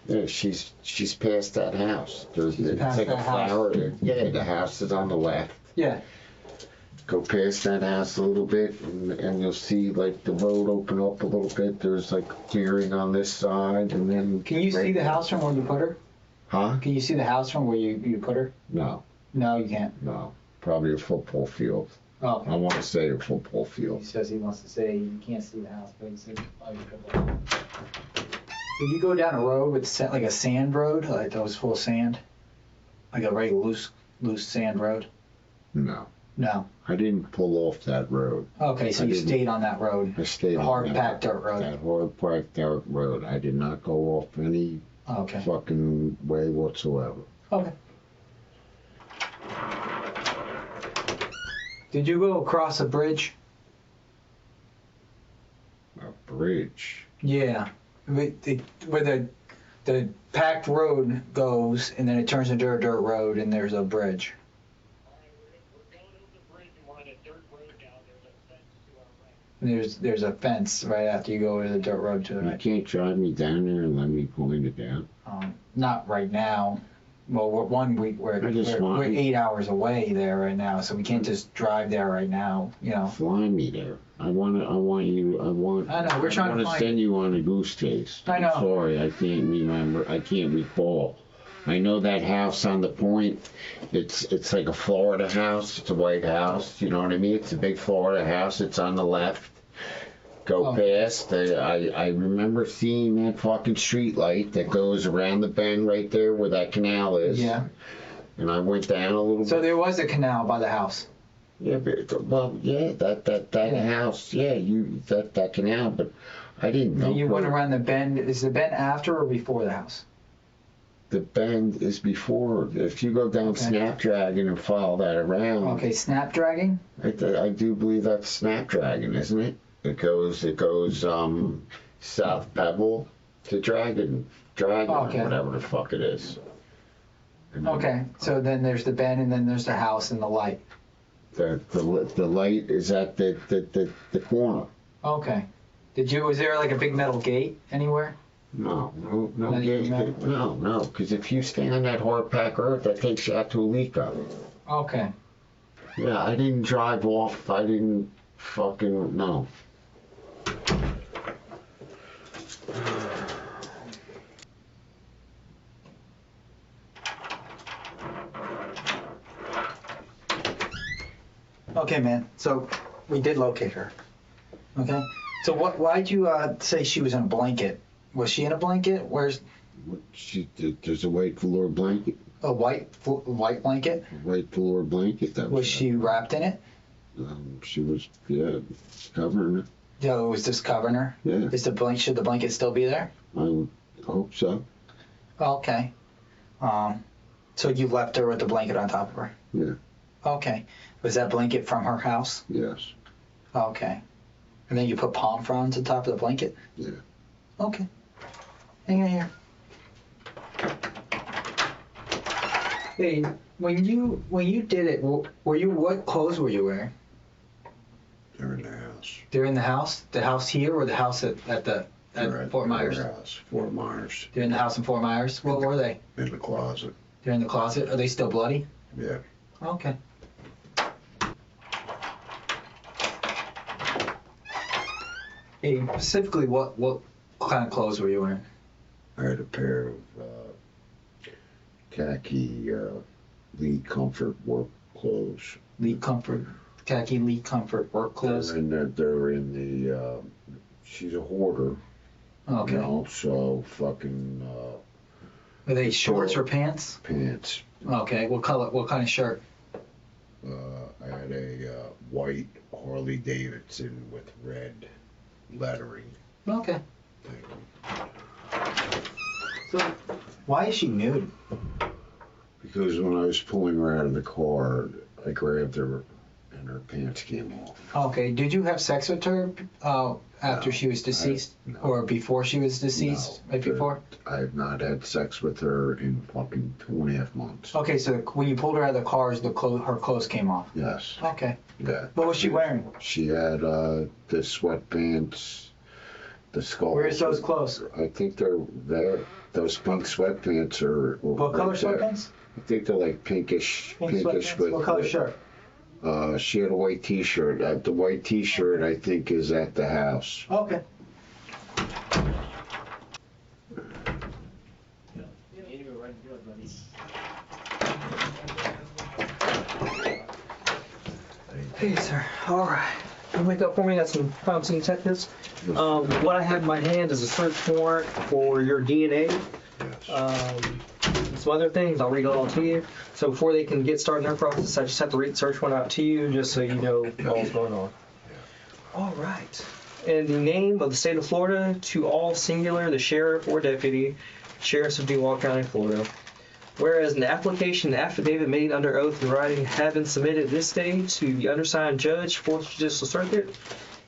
Yeah, she's past that house. It's past like a that house. flower. Yeah, the house is on the left. Yeah. Go past that house a little bit, and you'll see like the road open up a little bit. There's like clearing on this side, and then. Can you see the house from where you put her? Huh? Can you see the house from where you put her? No, No, you can't. no. Probably a football field. Oh. I want to say a football field. He says he wants to say you can't see the house, but he said oh, you could. If you go down a road with like a sand road, like that was full of sand, like a very loose sand road. No. No. I didn't pull off that road. Okay, so I you didn't. stayed on that road. I stayed on Hard that- packed dirt road. That hard packed dirt road. I did not go off any Okay. fucking way whatsoever. Okay. Did you go across a bridge? A bridge. Yeah. Where the packed road goes, and then it turns into a dirt road, and there's a bridge. There's a fence right after you go over the dirt road to the You right. can't drive me down there and let me point it down. Not right now. Well, we're 1 week. We're I just want- 8 hours away there right now, so we can't just drive there right now. You know. Fly me there. I know, we're trying to I find- send you on a goose chase. I know. I'm sorry, I can't remember. I can't recall. I know that house on the point. It's like a Florida house. It's a white house. You know what I mean? It's a big Florida house. It's on the left. Go Oh. past. I remember seeing that fucking street light that goes around the bend right there where that canal is. Yeah. And I went down a little So bit. there was a canal by the house. Yeah, but well, yeah, that Yeah. house, yeah, that canal, but I didn't know. You went where- around the bend. Is the bend after or before the house? The bend is before. If you go down Okay. Snapdragon and follow that around, Okay, snapdragging. I do believe that's Snapdragon, isn't it? It goes South Pebble to Dragon, Okay. whatever the fuck it is. And then Okay, so then there's the bend, and then there's the house and the light. The light is at the corner. Okay. Was there like a big metal gate anywhere? No, Not even that? no, because if you stay on that hard pack road, that takes you out to Alico. Okay. Yeah, I didn't drive off. I didn't fucking no. Okay, man. So we did locate her. Okay. So why'd you say she was in a blanket? Was she in a blanket? Where's There's a white velour blanket. a white blanket? A white velour blanket. That Was she wrapped in it? She was, yeah, covering it. Yeah, it was just covering her. Yeah, Should the blanket still be there? I would hope so. Okay. So you left her with the blanket on top of her? Yeah. Okay. Was that blanket from her house? Yes. Okay. And then you put palm fronds on top of the blanket? Yeah. Okay. Hang on here. Hey, when you did it, what clothes were you wearing? They're in the house. They're in the house? The house here or the house at Fort Myers? Their house, Fort Myers. They're in the house in Fort Myers? What were they? In the closet. They're in the closet? Are they still bloody? Yeah. Okay. Hey, specifically, what kind of clothes were you wearing? I had a pair of khaki Lee Comfort work clothes. Khaki Lee Comfort work clothes? They're in the. She's a hoarder. Okay. You know, so fucking Are they shorts or pants? pants. Okay. What color? What kind of shirt? I had a white Harley Davidson with red lettering. Okay. Thank you. So, why is she nude? Because when I was pulling her out of the car, I grabbed her and her pants came off. Okay. Did you have sex with her after No, she was deceased, no. or before she was deceased? No, Right before? I have not had sex with her in fucking 2.5 months. Okay. So when you pulled her out of the car, her clothes came off. Yes. Okay. Yeah. What was she wearing? She had the sweatpants, the skull. Where's those clothes? I think they're there. Those pink sweatpants are. What color sweatpants? I think they're like pinkish Pink pinkish sweatpants. with. What color shirt? She had a white T-shirt. The white T-shirt, I think, is at the house. Okay. Hey, sir. All right. You wake up for me. Got some crime scene detectives. What I have in my hand is a search warrant for your DNA. Yes. some other things. I'll read it all to you. So before they can get started in their process, I just have to read the search warrant out to you, just so you know what's going on. All right. In the name of the state of Florida, to all singular, the sheriff or deputy, sheriffs of Duval County, Florida. Whereas an application and affidavit made under oath in writing have been submitted this day to the undersigned judge, 4th Judicial Circuit,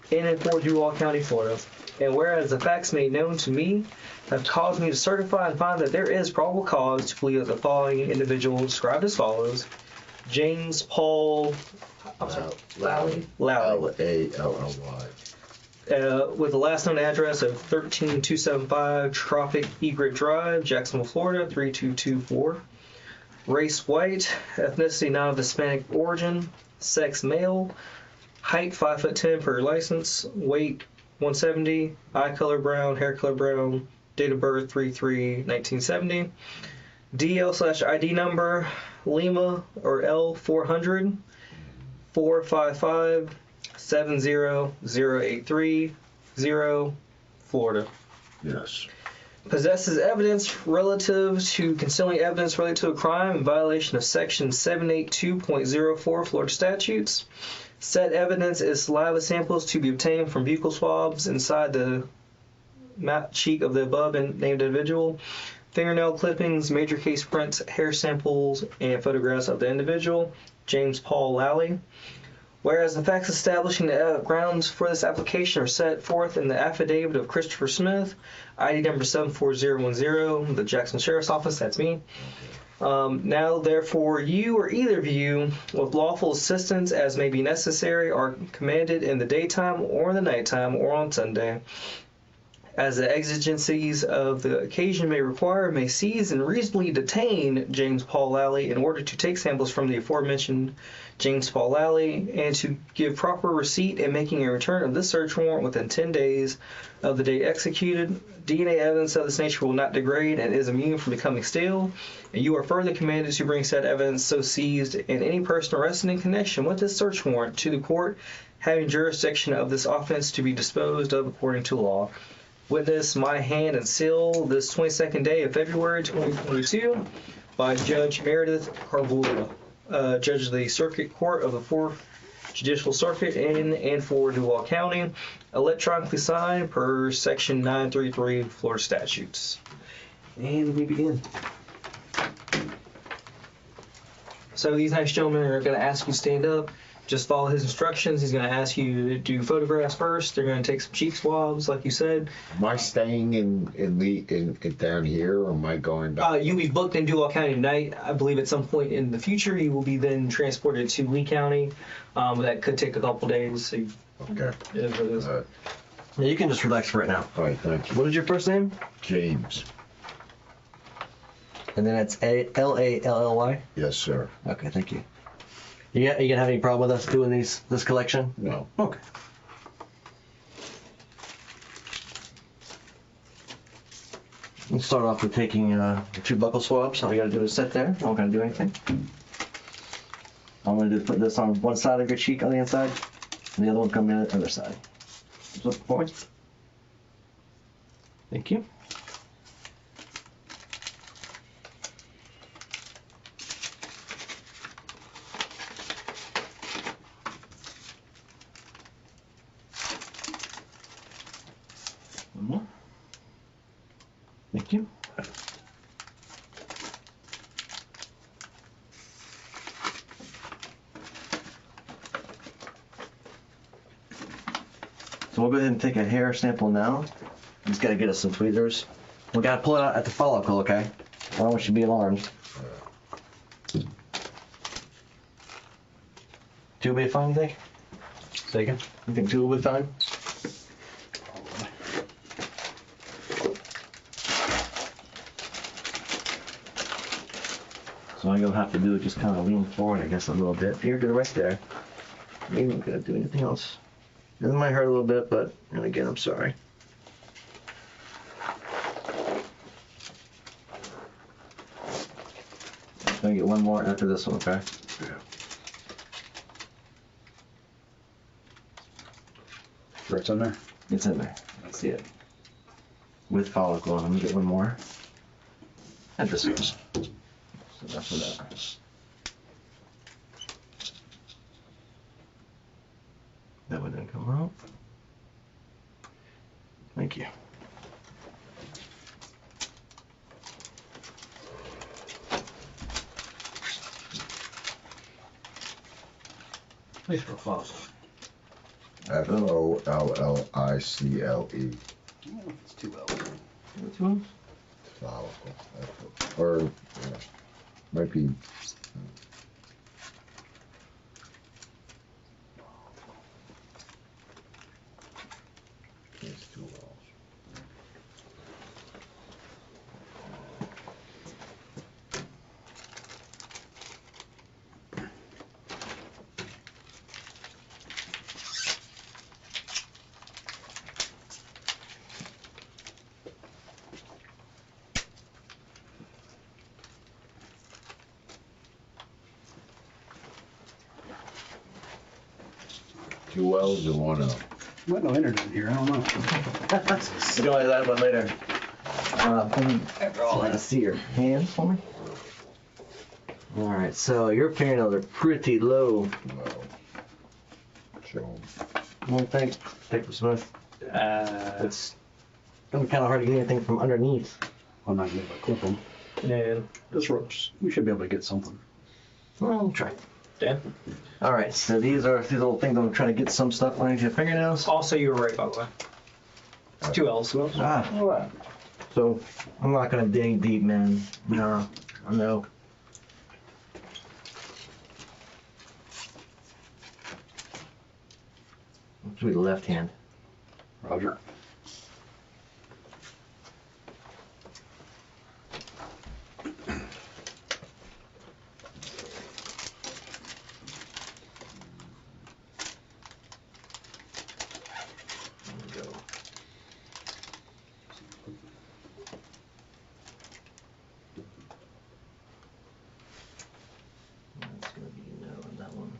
in and for Duval County, Florida. And whereas the facts made known to me have caused me to certify and find that there is probable cause to believe that the following individual described as follows: James Paul Lally. Lally. With the last known address of 13275 Tropic Egret Drive, Jacksonville, Florida, 32224. Race white, ethnicity non-Hispanic origin, sex male, height 5'10" per license, weight 170, eye color brown, hair color brown, date of birth 3/3/1970. DL/ID number Lima or L400 455 70083 Florida. Yes. Possesses evidence relative to concealing evidence related to a crime in violation of section 782.04 Florida statutes. Said evidence is saliva samples to be obtained from buccal swabs inside the cheek of the above named individual, fingernail clippings, major case prints, hair samples, and photographs of the individual, James Paul Lally. Whereas the facts establishing the grounds for this application are set forth in the affidavit of Christopher Smith, ID number 74010, the Jackson Sheriff's Office, that's me. Now, therefore, you or either of you, with lawful assistance as may be necessary, are commanded in the daytime or in the nighttime or on Sunday, as the exigencies of the occasion may require, may seize and reasonably detain James Paul Lally in order to take samples from the aforementioned James Paul Lally, and to give proper receipt and making a return of this search warrant within 10 days of the date executed. DNA evidence of this nature will not degrade and is immune from becoming stale, and you are further commanded to bring said evidence so seized and any person arrested in connection with this search warrant to the court having jurisdiction of this offense to be disposed of according to law. Witness my hand and seal this 22nd day of February 2022 by Judge Meredith Carbula, Judge of the Circuit Court of the 4th Judicial Circuit in and for Duval County, electronically signed per Section 933 Florida statutes. And we begin. So these nice gentlemen are going to ask you to stand up. Just follow his instructions. He's going to ask you to do photographs first. They're going to take some cheek swabs, like you said. Am I staying in down here, or am I going back? You'll be booked in Duval County tonight. I believe at some point in the future you will be then transported to Lee County. That could take a couple days. So Okay. it is what it is. Yeah, you can just relax for right now. All right, thank you. What is your first name? James. And then it's Lally? Yes, sir. Okay, thank you. You gonna have any problem with us doing this collection? No. Okay. Let's start off with taking the 2 buccal swabs. All you gotta do is sit there. I'm not gonna do anything. I'm gonna put this on one side of your cheek on the inside, and the other one coming on the other side. Flip forward. Thank you. One more. Thank you. So we'll go ahead and take a hair sample now. Just gotta get us some tweezers. We gotta pull it out at the follicle, okay? I don't want you to be alarmed. 2 will be fine, you think? Say again? You think 2 will be fine? So all you'll have to do is just kind of lean forward, I guess, a little bit. You're good right there. You're not gonna do anything else. It might hurt a little bit, but, and again, I'm sorry. I'm gonna get one more after this one, okay? Yeah. Sure it's in there? It's in there. Let's see it. With follicle, I'm gonna get one more. And this goes. enough of that. That one didn't come out. Thank you. Nice for a fossil. FOLLICLE. It's too well. Which one? Follicle. Or, might be. It's two L's. Two L's and one L. What, no internet here, I don't know. You can only that one later. After all that, see your hands for me. All right, so your fingernails are pretty low. Well, show 'em. One thing, take for Smith. It's gonna be kind of hard to get anything from underneath. I'm not gonna be able to clip them. Yeah. This ropes, we should be able to get something. Well, we'll try. Dan? All right, so these little things I'm trying to get some stuff underneath your fingernails. Also, you were right, by the way. It's 2 L's. Ah, so I'm not gonna dig deep, man. No, I know. Let's do the left hand. Roger. There we go. That's gonna be no on that one.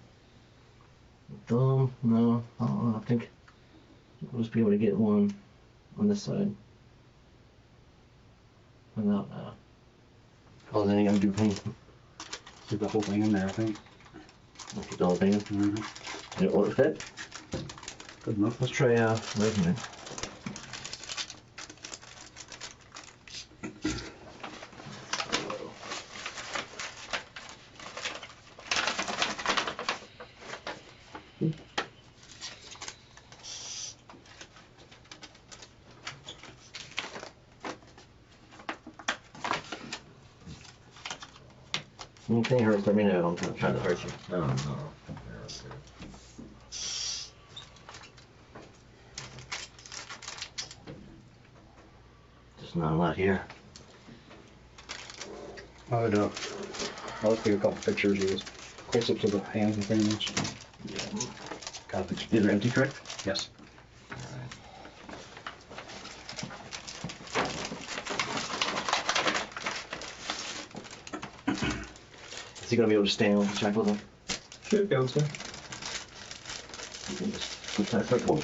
Thumb, no, I think we'll just be able to get one on this side. Without causing any undue pain. Get the whole thing in there, I think. Keep the whole thing in. Mm-hmm. Will it fit? Good enough. Let's try right hand. Anything hurts, let me know. I'm not trying to hurt you. No, no. They're okay. Just not a lot here. I'll take a couple pictures of this. Close-ups of the hands and fingernails. Got a picture. These are empty, correct? Yes. Is he gonna be able to stand with the check with him? Should be able to. You can just put that quick one.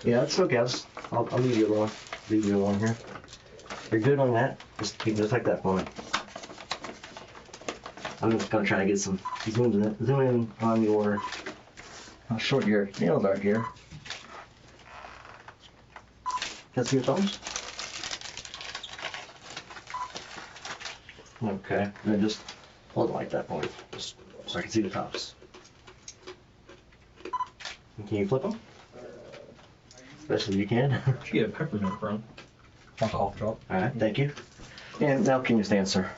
Yeah, that's okay. I'll leave you alone. Leave you alone here. You're good on that. Just keep just like that for me. I'm just gonna try to get some zoom in on your how short your nails are here. Can I see your thumbs? Okay, and then just hold it like that for me, just so I can see the tops. And can you flip them? Especially if you can. Should get a peppermint from. I'll cough drop. All right, thank you. And now can you stand, sir?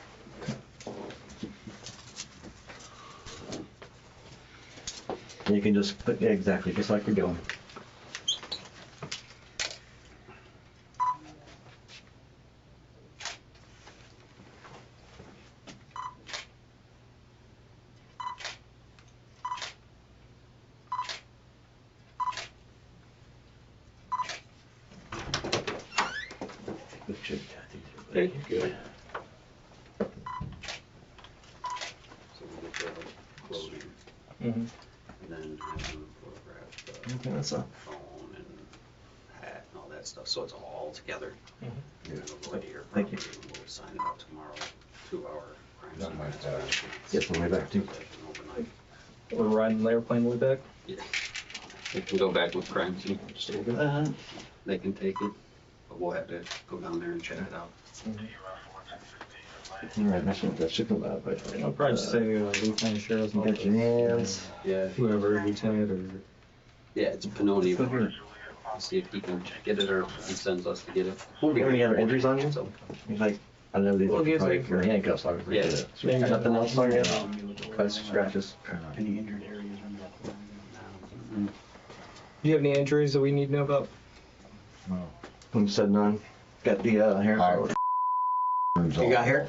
And you can just put, yeah, exactly, just like you're doing. Good job, Kathy. Thank you. Good. So we'll get the clothing Mm-hmm. and then have them photograph the Okay, that's up. phone and hat and all that stuff, so it's all together. Mhm. And it'll go into your Thank you. property and we'll sign it out tomorrow. 2-hour. Something like that. Yes, on the way back too. We're riding the airplane way back. They can go back with crime scene. They can take it, but we'll have to go down there and check it out. Alright, that should come out, but. I'll probably just say lieutenant, sheriff, You got your hands. Yeah, whoever, lieutenant or. yeah, it's a Panoni. See if he can get it or he sends us to get it. Do you have any other injuries on you? So, He's like, I know these Well, are he's probably like- your handcuffs, obviously. Yeah. Nothing else on you? Cuts, scratches. Any injured areas Do you have any injuries that we need to know about? When you said none, got the hair. You got hair?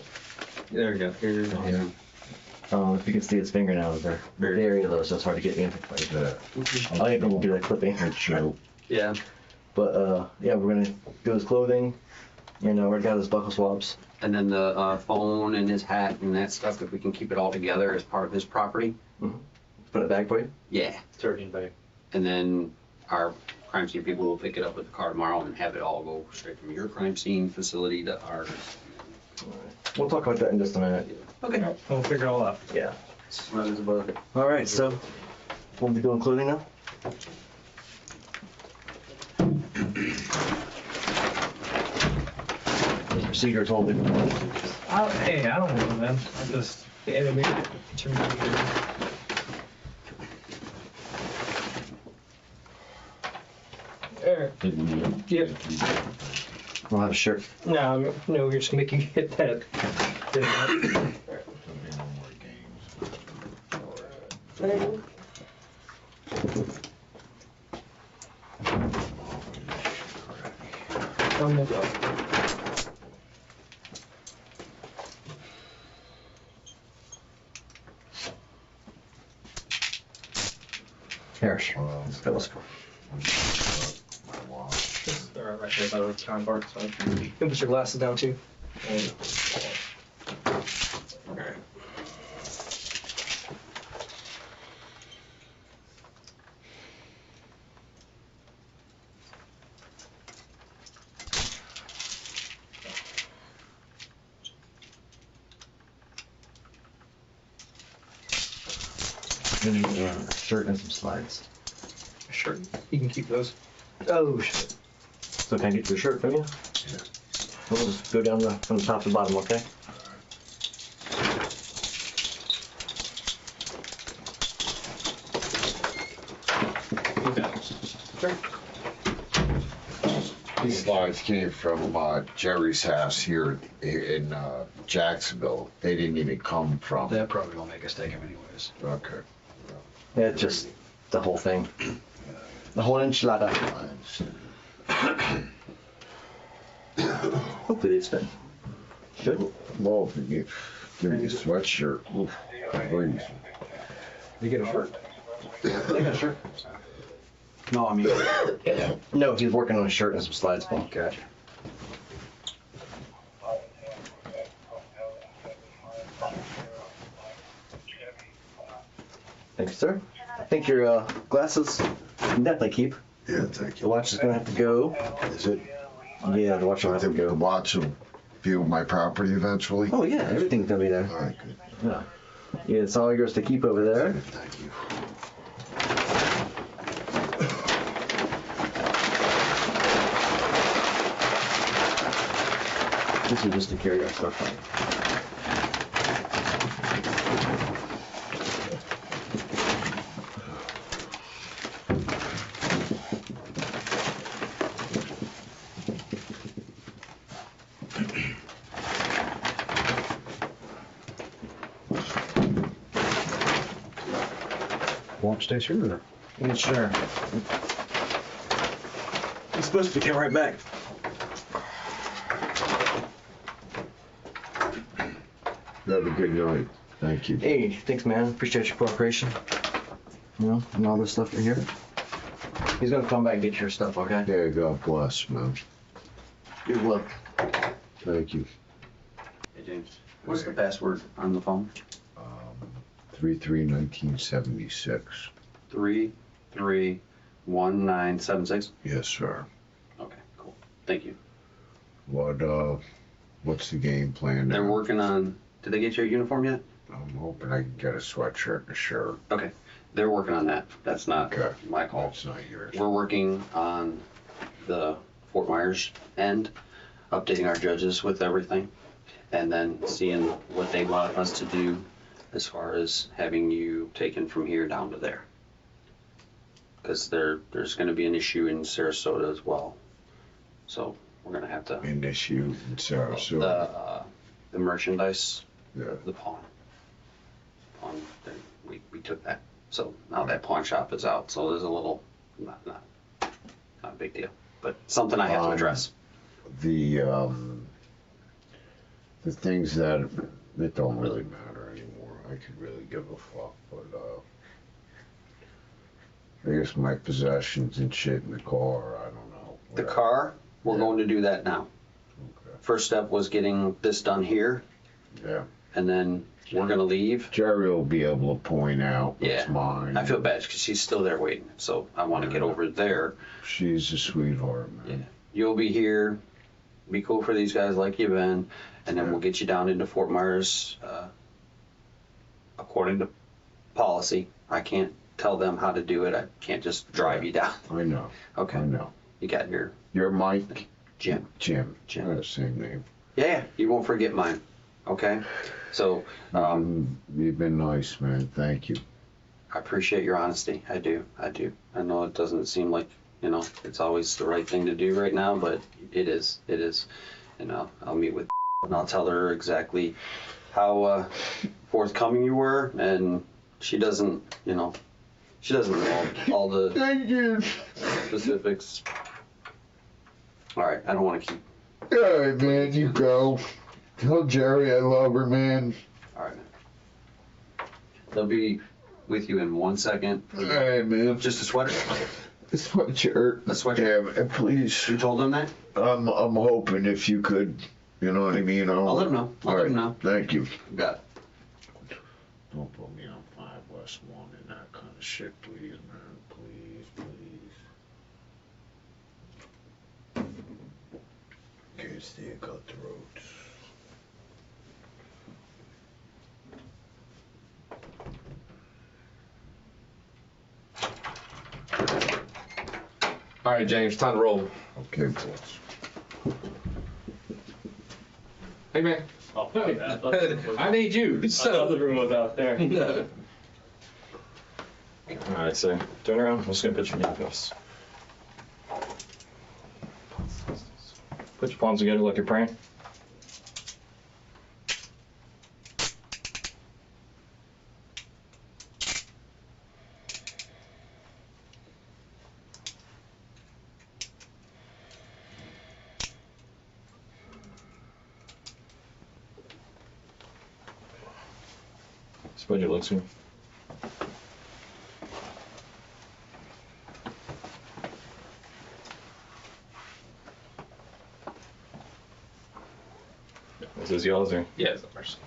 There we go. Here. yeah. If you can see his fingernails, they're very low, so it's hard to get in. I think we'll do that clipping. Yeah. But yeah, we're gonna do his clothing, and we're got his buckle swabs. And then the phone and his hat and that stuff, if we can keep it all together as part of his property. Put it back for you. Yeah. 13 bag. And then our crime scene people will pick it up with the car tomorrow and have it all go straight from your crime scene facility to ours. We'll talk about that in just a minute. Okay. We'll figure it all out. Yeah. That is about it. All right, so we'll be doing clothing now. The procedure is holding. Hey, I don't know, man. I just animated to me. There. Yep. We'll have a shirt. No, we're just gonna make you hit that. Harris. Let's go. They're right there by the time bar, so you can put your glasses down too. We need a shirt and some slides. Sure, you can keep those. Oh shit. So can I get your shirt from you? Yeah. We'll just go down from the top to the bottom, okay? These slides came from Jerry's house here in Jacksonville. They didn't even come from. That probably won't make us take them anyways. Okay. Yeah, just the whole thing. The whole enchilada. Hopefully it's fit. Good. Well, if you give me a sweatshirt, please. You get a shirt. Yeah, sure. No, I mean, No, he's working on a shirt and some slides. gotcha. Thank you, sir. I think your glasses can definitely keep. Yeah, thank The you. watch is gonna have to go. Is it? Yeah, the watch will have to The go. watch will view my property eventually? Oh yeah, everything's gonna be there. All right, good. Yeah. Yeah, it's all yours to keep over there. Thank you. This is just to carry our stuff on. Watch station or? Yeah, sure. He's supposed to come right back. Have a good night. Thank you. Hey, thanks, man. Appreciate your cooperation. And all this stuff in here. He's gonna come back and get your stuff, okay? Yeah, God bless, man. Good luck. Thank you. Hey, James. What's the password on the phone? 3/3/1976. 331976. Yes, sir. Okay, cool. Thank you. What's the game plan now? They're working on Did they get you a uniform yet? I'm hoping I can get a sweatshirt and a shirt. Okay, they're working on that. That's not Okay. my call. That's not yours. We're working on the Fort Myers end, updating our judges with everything, and then seeing what they want us to do as far as having you taken from here down to there. Because there's going to be an issue in Sarasota as well. So we're going to have to, In this you in Sarasota. the merchandise, Yeah. the pawn, we took that. So now that pawn shop is out, so there's a little, not a big deal, but something I have to address. The things that don't really matter anymore. I could really give a fuck, but I guess my possessions and shit in the car, I don't know. The car, we're going to do that now. Okay. First step was getting this done here, Yeah. and then we're gonna leave. Jerry will be able to point out what's Yeah. mine. I feel bad because she's still there waiting, so I want to get over there. She's a sweetheart, man. Yeah. You'll be here, be cool for these guys like you've been, and then we'll get you down into Fort Myers, according to policy. I can't tell them how to do it. I can't just drive you down. I know. Okay. I know. You got your You're Mike? Jim. Jim. Jim. Same name. Yeah, you won't forget mine. Okay. So You've been nice, man. Thank you. I appreciate your honesty. I do. I know it doesn't seem like, it's always the right thing to do right now, but it is. I'll meet with and I'll tell her exactly how forthcoming you were, and she doesn't know all the Thank you. specifics. All right, I don't want to keep. All right, man. You go. Tell Jerry I love her, man. All right. They'll be with you in 1 second. All right, man. Just a sweater. A sweatshirt. A sweatshirt. Yeah, man, please. You told them that? I'm hoping if you could, you know what I mean? I'll let them know. I'll let them know. Thank you. You got it. Don't put me on 5 West 1 and that kind of shit, please, man. Please, please. Can't stay cutthroats. All right, James, time to roll. Okay, boss. Hey, man. Oh, I need you. the room was out there. Alright, so turn around. I'm just gonna put your handcuffs. Put your palms together like you're praying. Spread your legs here. Is this yours or? Yeah, it's the first.